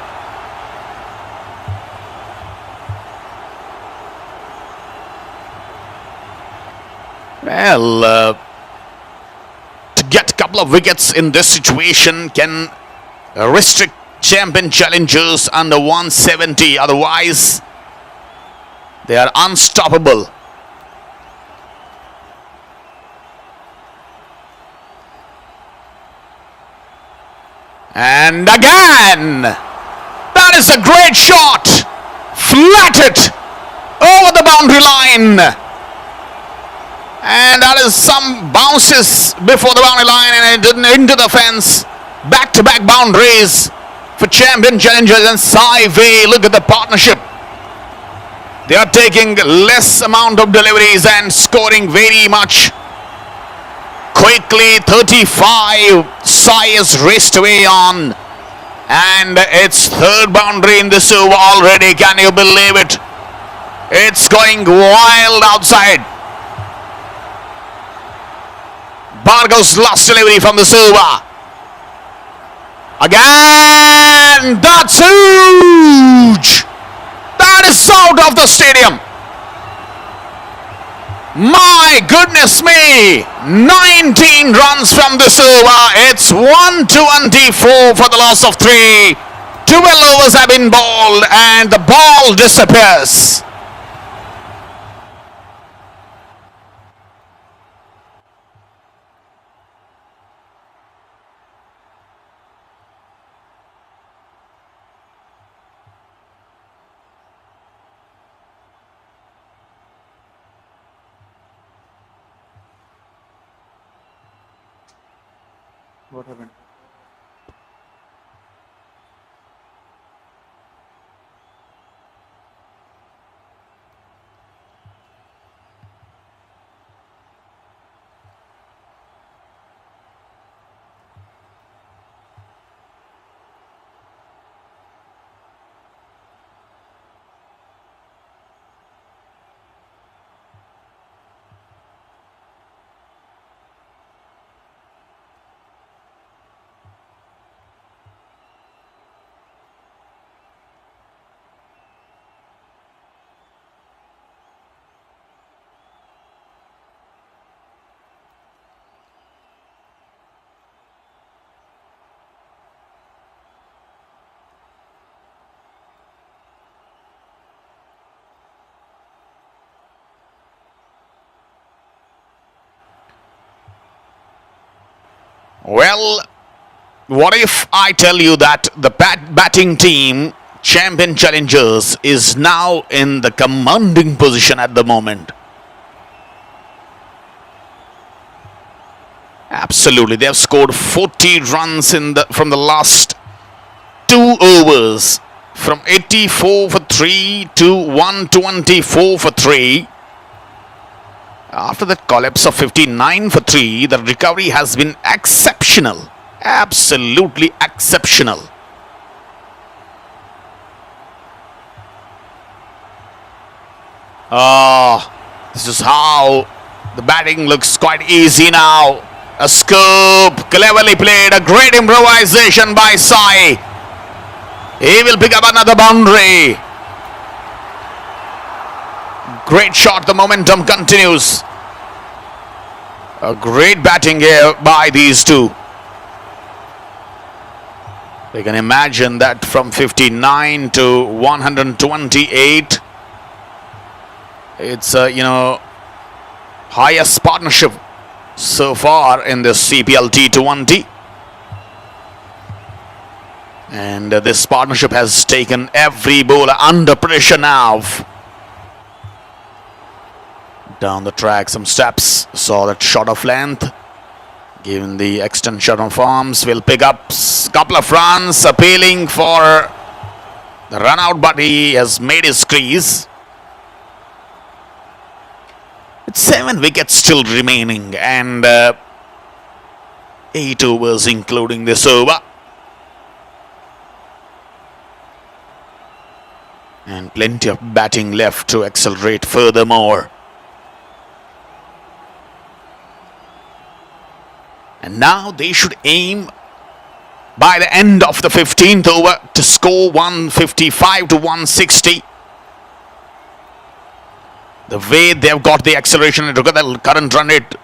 A: Well, to get a couple of wickets in this situation can restrict champion challengers under 170. Otherwise, they are unstoppable. And again, that is a great shot. Flatted over the boundary line. And that is some bounces before the boundary line and it didn't into the fence. Back-to-back boundaries for champion challengers and Sai Wei. Look at the partnership. They are taking less amount of deliveries and scoring very much quickly. 35. Sai is raced away on. And it's third boundary in this over already. Can you believe it? It's going wild outside. Bhargav's last delivery from the over. Again, that's huge. That is out of the stadium. My goodness me. 19 runs from this over. It's 124 for the loss of 3. 12 overs have been bowled and the ball disappears.
B: What happened?
A: Well, what if I tell you that the batting team, champion challengers, is now in the commanding position at the moment? Absolutely, they have scored 40 runs from the last 2 overs, from 84 for 3 to 124 for 3. After that collapse of 59 for 3, the recovery has been exceptional. Absolutely exceptional. This is how the batting looks quite easy now. A scoop, cleverly played, a great improvisation by Sai. He will pick up another boundary. Great shot, the momentum continues. A great batting here by these two. We can imagine that from 59 to 128, it's highest partnership so far in this CPL T20. And this partnership has taken every bowler under pressure now. Down the track, some steps, saw that shot of length. Given the extension of arms, will pick up a couple of runs, appealing for the run out, but he has made his crease. It's 7 wickets still remaining, and 8 overs including this over. And plenty of batting left to accelerate furthermore. And now they should aim by the end of the 15th over to score 155 to 160. The way they've got the acceleration and look at the current run rate.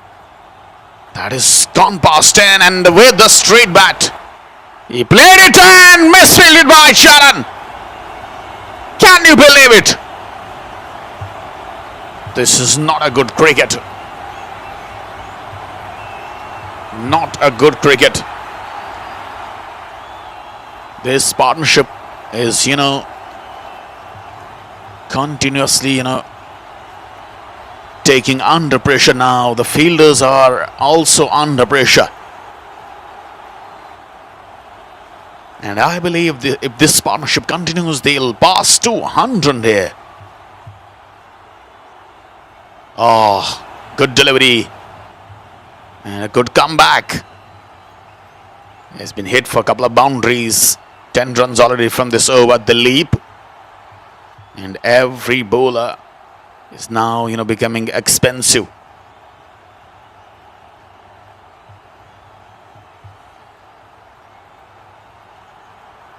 A: That is gone past 10, and with the straight bat. He played it and misfielded by Sharan. Can you believe it? This is not a good cricket. Not a good cricket. This partnership is, continuously, taking under pressure now. The fielders are also under pressure. And I believe if this partnership continues, they'll pass 200 here. Oh, good delivery. And a good comeback. He's been hit for a couple of boundaries. 10 runs already from this over, the leap. And every bowler is now, becoming expensive.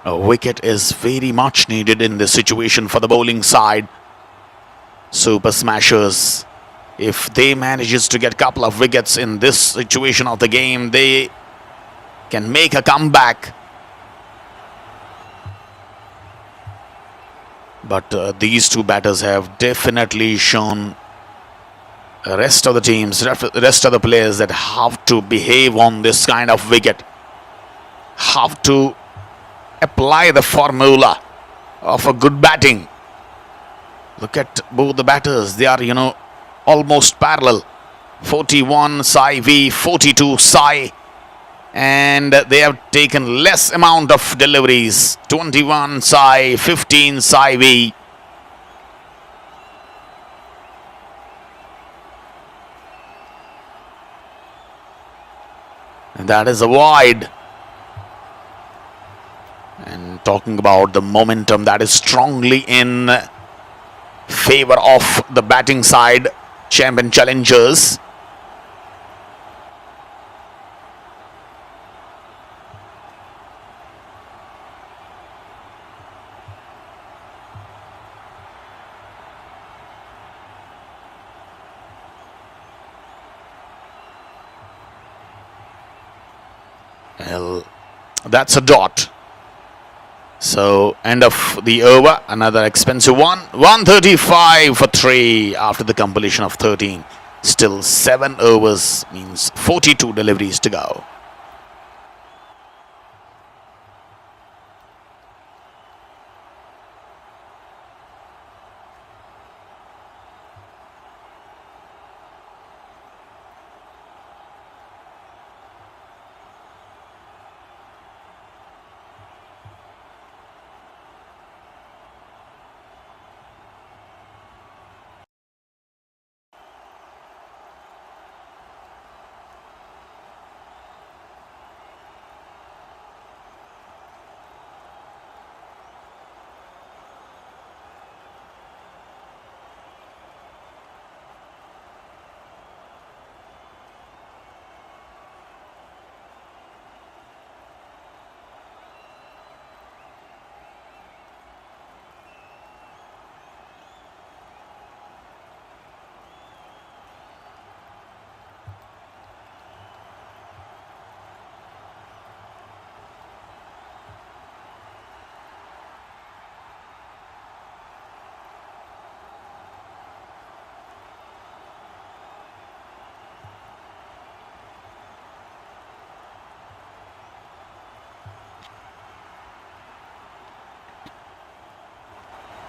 A: A wicket is very much needed in this situation for the bowling side. Super smashers. If they manages to get a couple of wickets in this situation of the game, they can make a comeback. But these two batters have definitely shown the rest of the teams, rest of the players, that have to behave on this kind of wicket. Have to apply the formula of a good batting. Look at both the batters. They are, almost parallel. 41 Sai v 42 Sai. And they have taken less amount of deliveries. 21 Sai, 15 Sai V. And that is a wide. And talking about the momentum, that is strongly in favor of the batting side, champion challengers. Well, that's a dot. So, end of the over, another expensive one. 135 for 3 after the completion of 13. Still 7 overs, means 42 deliveries to go.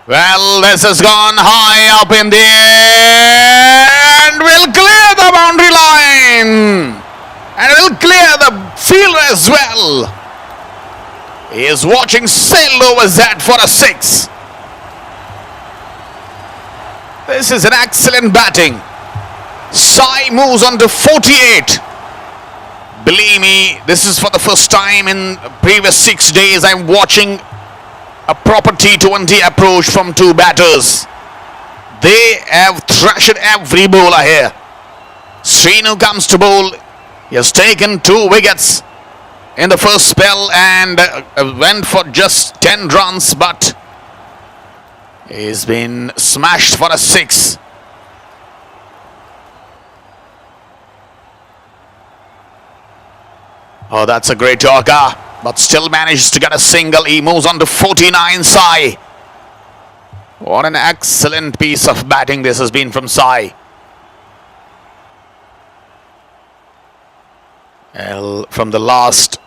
A: Well, this has gone high up in the air and will clear the boundary line and will clear the field as well. He is watching sailed over that for a 6. This is an excellent batting. Sai moves on to 48. Believe me, this is for the first time in previous 6 days I'm watching a proper T20 approach from 2 batters. They have thrashed every bowler here. Srinu comes to bowl. He has taken 2 wickets in the first spell and went for just 10 runs, but he's been smashed for a 6. Oh, that's a great Yorker, but still manages to get a single. He moves on to 49 Sai. What an excellent piece of batting this has been from Sai. Well, from the last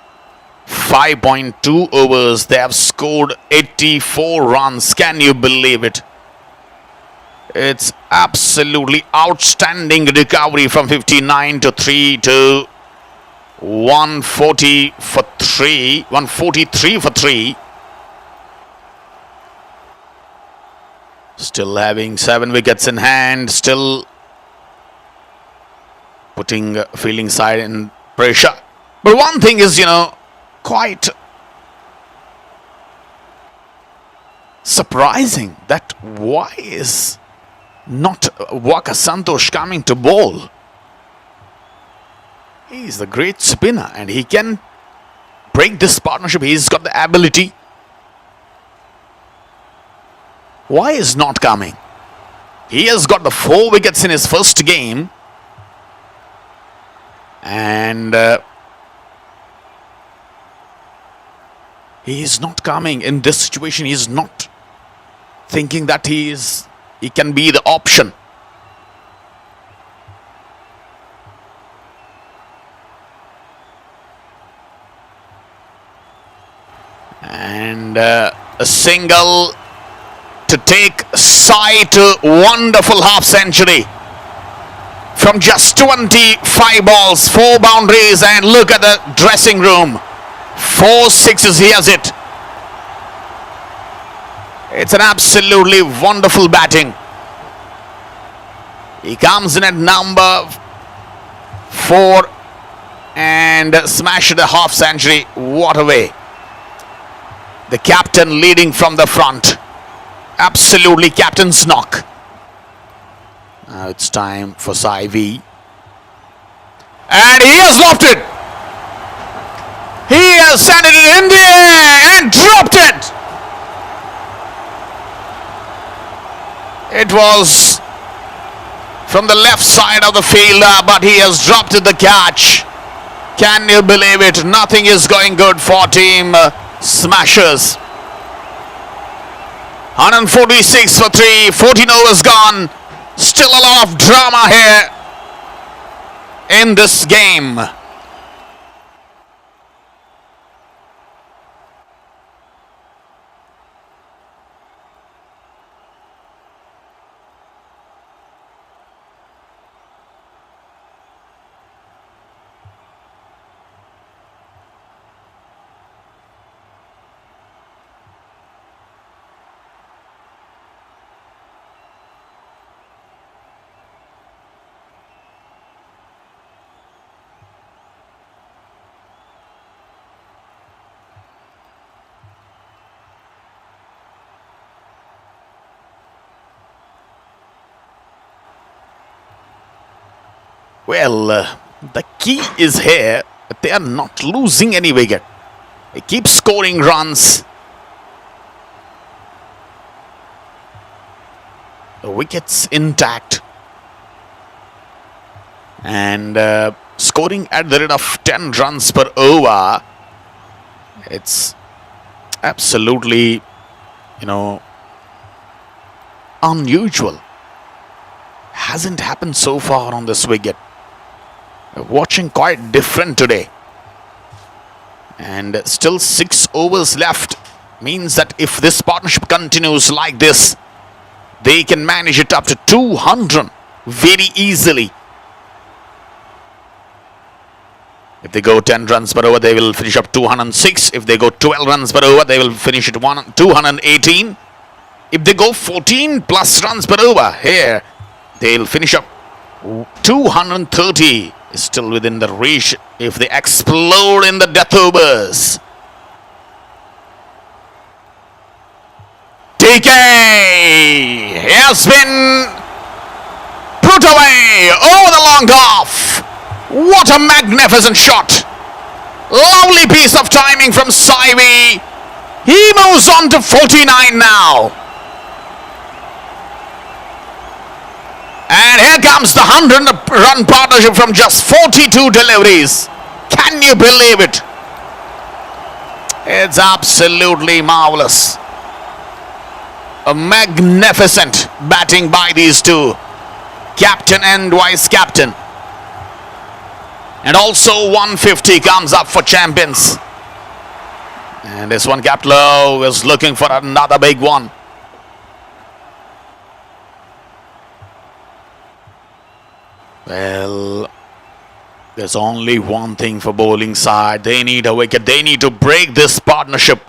A: 5.2 overs, they have scored 84 runs. Can you believe it? It's absolutely outstanding recovery from 59 to 3 to 140 for 3, 143 for 3. Still having 7 wickets in hand, still putting fielding side in pressure. But one thing is, quite surprising that why is not Waka Santosh coming to bowl? He's the great spinner and he can break this partnership. He's got the ability. Why is not coming? He has got the 4 wickets in his first game. And he is not coming in this situation. He is not thinking that he can be the option. And a single to take Sai to wonderful half century. from just 25 balls, 4 boundaries, and look at the dressing room. 4 sixes, he has it. It's an absolutely wonderful batting. He comes in at number 4 and smashed a half century. What a way. The captain leading from the front. Absolutely captain's knock. Now it's time for Saivi. And he has lofted. He has sent it in the air and dropped it. It was from the left side of the fielder, but he has dropped the catch. Can you believe it? Nothing is going good for Team Smashers. 146 for 3, 14 overs gone. Still a lot of drama here in this game. Well, the key is here, but they are not losing any wicket. They keep scoring runs. The wicket's intact. And scoring at the rate of 10 runs per over. It's absolutely, unusual. Hasn't happened so far on this wicket. Watching quite different today. And still 6 overs left. Means that if this partnership continues like this, they can manage it up to 200 very easily. If they go 10 runs per over, they will finish up 206. If they go 12 runs per over, they will finish at 218. If they go 14 plus runs per over, here, they'll finish up 230. Still within the reach if they explode in the death overs. TK has been put away over the long off. What a magnificent shot. Lovely piece of timing from Saivi. He moves on to 49 now. And here comes the 100-run partnership from just 42 deliveries. Can you believe it? It's absolutely marvelous. A magnificent batting by these two. Captain and vice captain. And also 150 comes up for champions. And this one, Caplow, is looking for another big one. Well, there's only one thing for bowling side. They need a wicket. They need to break this partnership.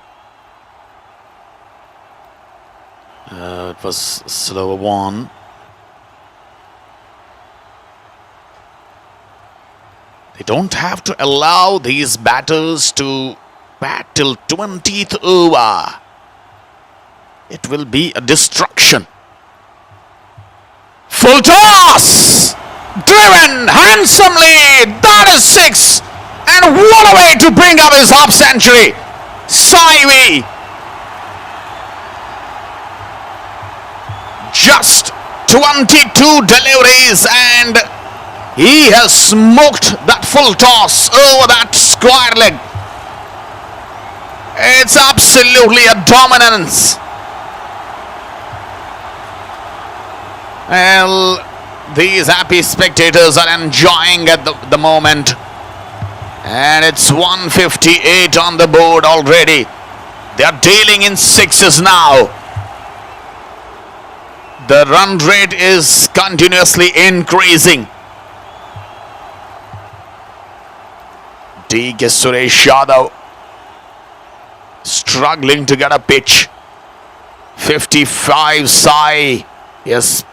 A: It was a slower one. They don't have to allow these batters to bat till 20th over. It will be a destruction. Full toss! Driven handsomely. That is 6. And what a way to bring up his half century. Saivi. Just 22 deliveries and he has smoked that full toss over that square leg. It's absolutely a dominance. Well, these happy spectators are enjoying at the moment. And it's 158 on the board already. They are dealing in 6s now. The run rate is continuously increasing. TK Suresh Yadav struggling to get a pitch. 55 Sai. Yes,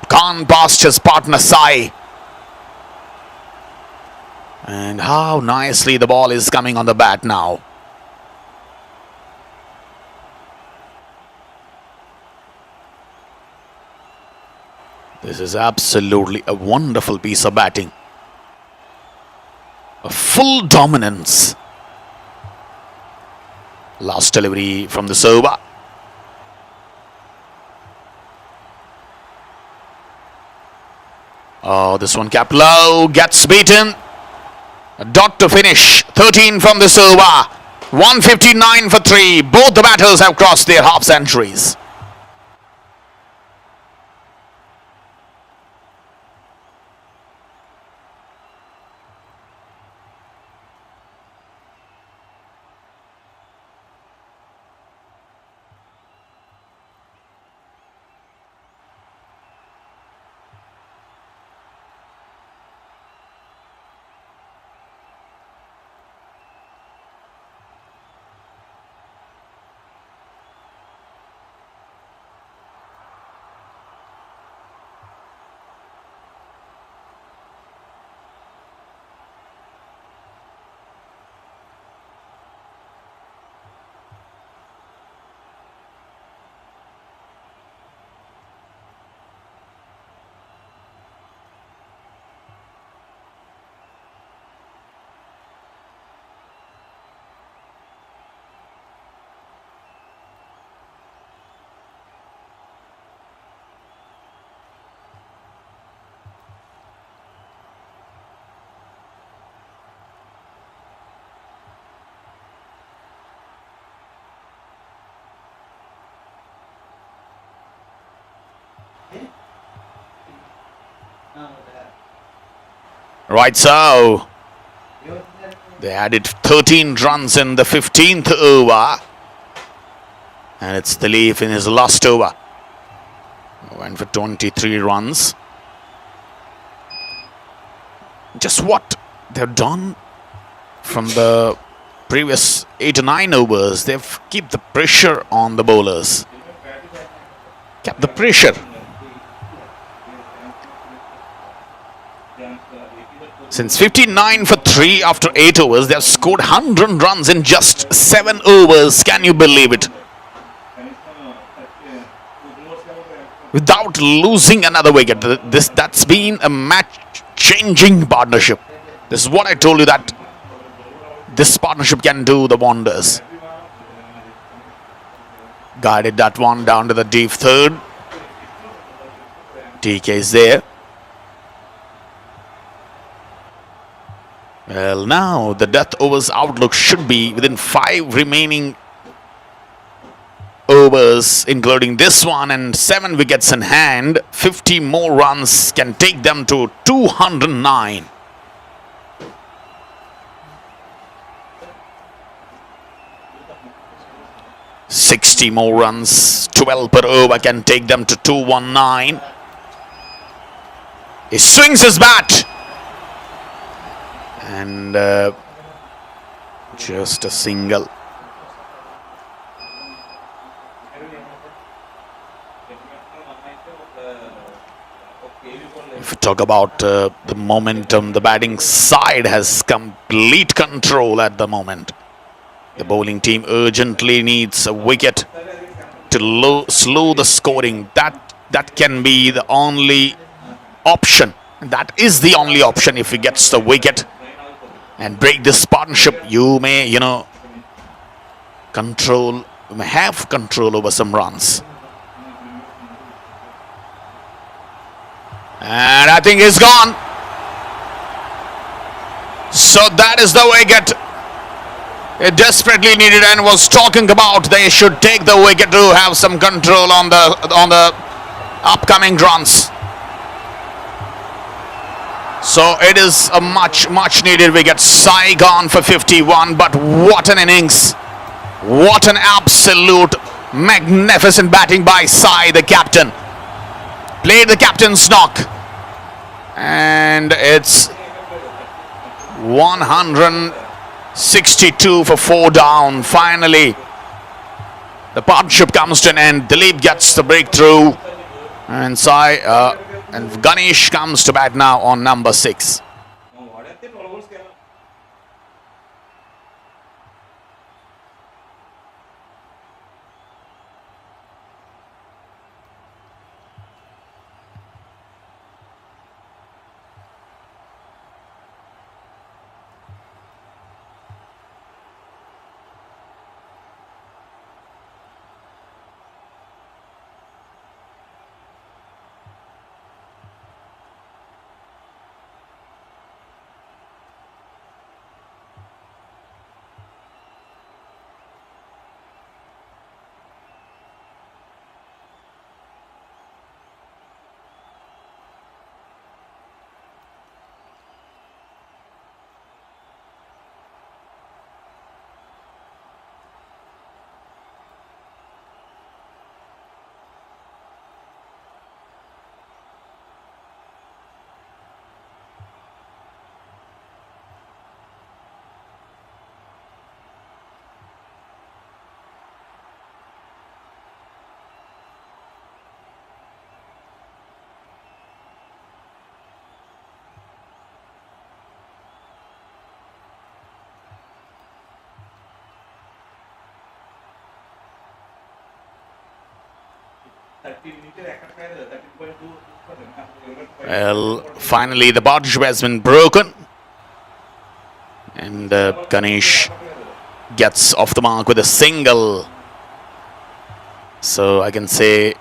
A: gone past his partner Sai. And how nicely the ball is coming on the bat now. This is absolutely a wonderful piece of batting. A full dominance. Last delivery from the over. Oh, this one capped low, gets beaten. A dot to finish. 13 from this over. 159 for 3. Both the batters have crossed their half centuries. Right, so they added 13 runs in the 15th over. And it's the leaf in his last over. Went for 23 runs. Just what they've done from the previous 8 to 9 overs, they've kept the pressure on the bowlers. Kept the pressure. Since 59 for 3 after 8 overs, they have scored 100 runs in just 7 overs. Can you believe it? Without losing another wicket. That's been a match-changing partnership. This is what I told you, that this partnership can do the wonders. Guided that one down to the deep third. TK is there. Well, now the death overs outlook should be within 5 remaining overs, including this one, and 7 wickets in hand. 50 more runs can take them to 209. $60 more runs, 12 per over, can take them to 219. He swings his bat. And just a single. If you talk about the momentum, the batting side has complete control at the moment. The bowling team urgently needs a wicket to slow the scoring. That can be the only option. That is the only option. If he gets the wicket and break this partnership, you may, have control over some runs. And I think he's gone. So that is the wicket it desperately needed and was talking about. They should take the wicket to have some control on the upcoming runs. So it is a much needed wicket. Sai gone for 51, but what an innings. What an absolute magnificent batting by Sai, the captain. Played the captain's knock. And it's 162 for 4 down. Finally, the partnership comes to an end. Dilip gets the breakthrough. And Ganesh comes to bat now on number 6. Well, finally the partnership has been broken. And Ganesh gets off the mark with a single. So I can say,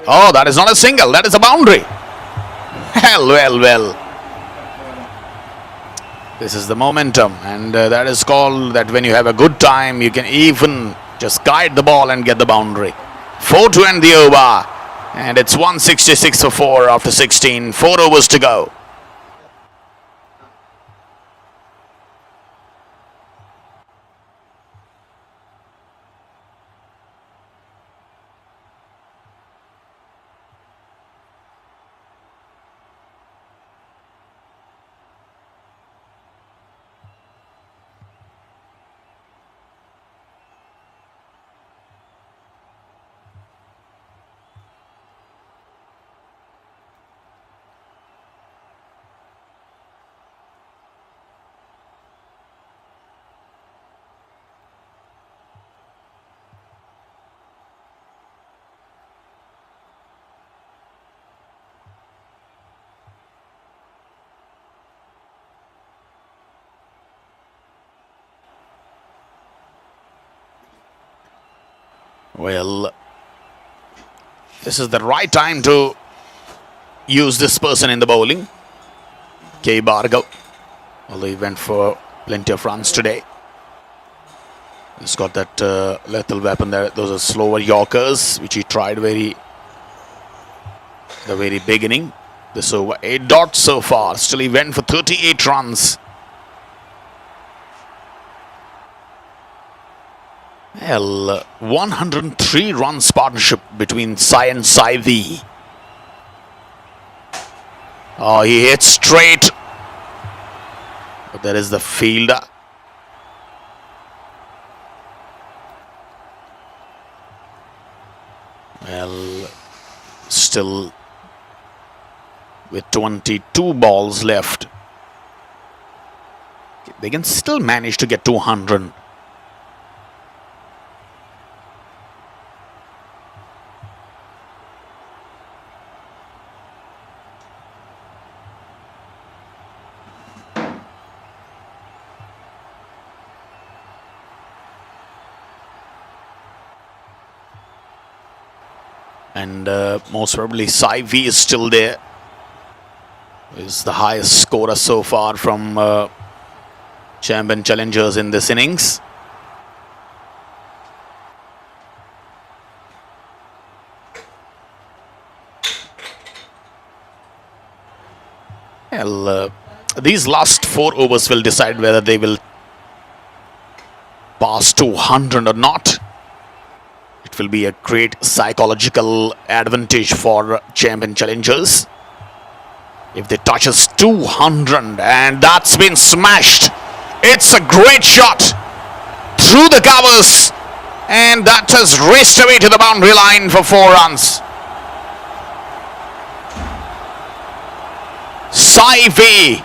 A: oh, that is not a single, that is a boundary. Well. This is the momentum, and that is called that when you have a good time, you can even just guide the ball and get the boundary. 4 to end the over, and it's 166 for 4 after 16. 4 overs to go. Well, this is the right time to use this person in the bowling. K. Bhargav, although he went for plenty of runs today. He's got that lethal weapon there. Those are slower Yorkers, which he tried the very beginning. This over 8 dots so far. Still he went for 38 runs. Well, 103 runs partnership between Sai and Sai V. Oh, he hits straight. But there is the fielder. Well, still with 22 balls left, they can still manage to get 200. And most probably Sai V is still there. Is the highest scorer so far from champion challengers in this innings. Well, these last 4 overs will decide whether they will pass 200 or not. It will be a great psychological advantage for champion challengers. if they touches 200, and that's been smashed. It's a great shot through the covers, and that has raced away to the boundary line for 4 runs. Saifi.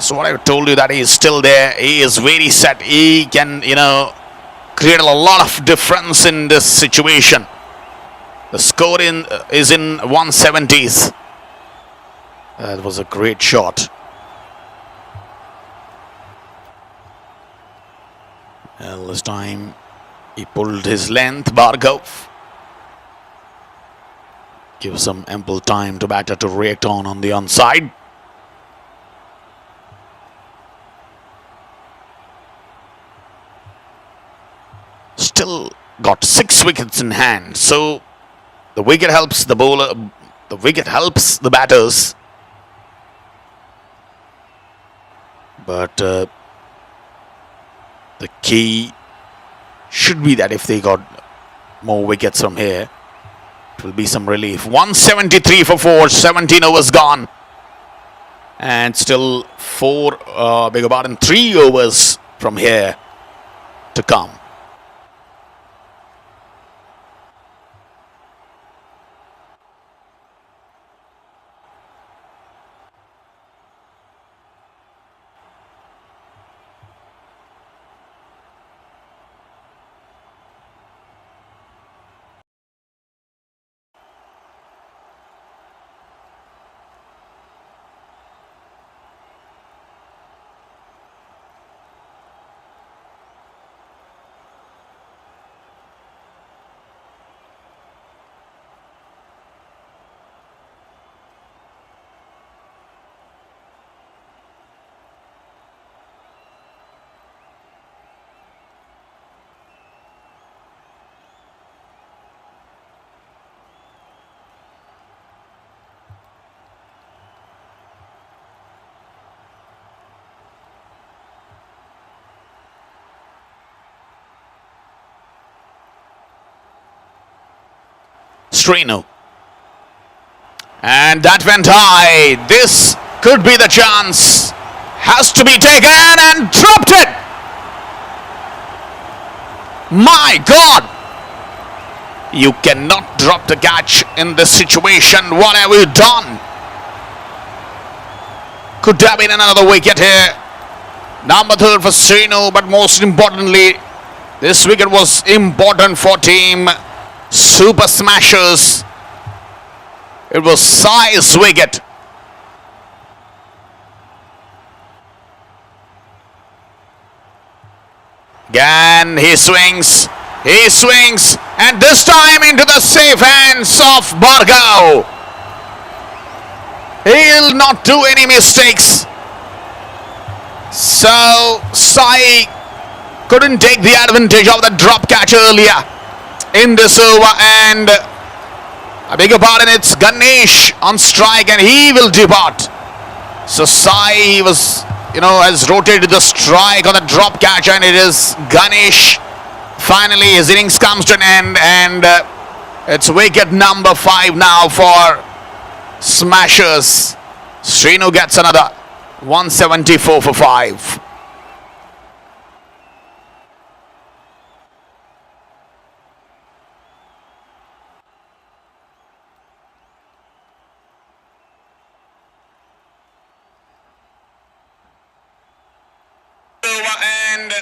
A: So what I told you, that he is still there. He is very set. He can, create a lot of difference in this situation. The score is in 170s. That was a great shot. Well, this time he pulled his length, Bhargav. Give some ample time to batter to react on the onside. Still got 6 wickets in hand, so the wicket helps the bowler, the wicket helps the batters. But the key should be that if they got more wickets from here, it will be some relief. 173 for 4, 17 overs gone. And still 3 overs from here to come. Srinu. And that went high. This could be the chance. Has to be taken and dropped it. My God. You cannot drop the catch in this situation. What have you done? Could have been another wicket here. Number 3 for Srinu, but most importantly, this wicket was important for team Super Smashers. It was Sai's wicket. Again, he swings, and this time into the safe hands of Bhargav. He'll not do any mistakes. So, Sai couldn't take the advantage of the drop catch earlier in this over, and I beg your pardon, it's Ganesh on strike, and he will depart. So Sai has rotated the strike on the drop catch, and it is Ganesh. Finally, his innings comes to an end, and it's wicket number 5 now for Smashers. Srinu gets another 174 for 5. And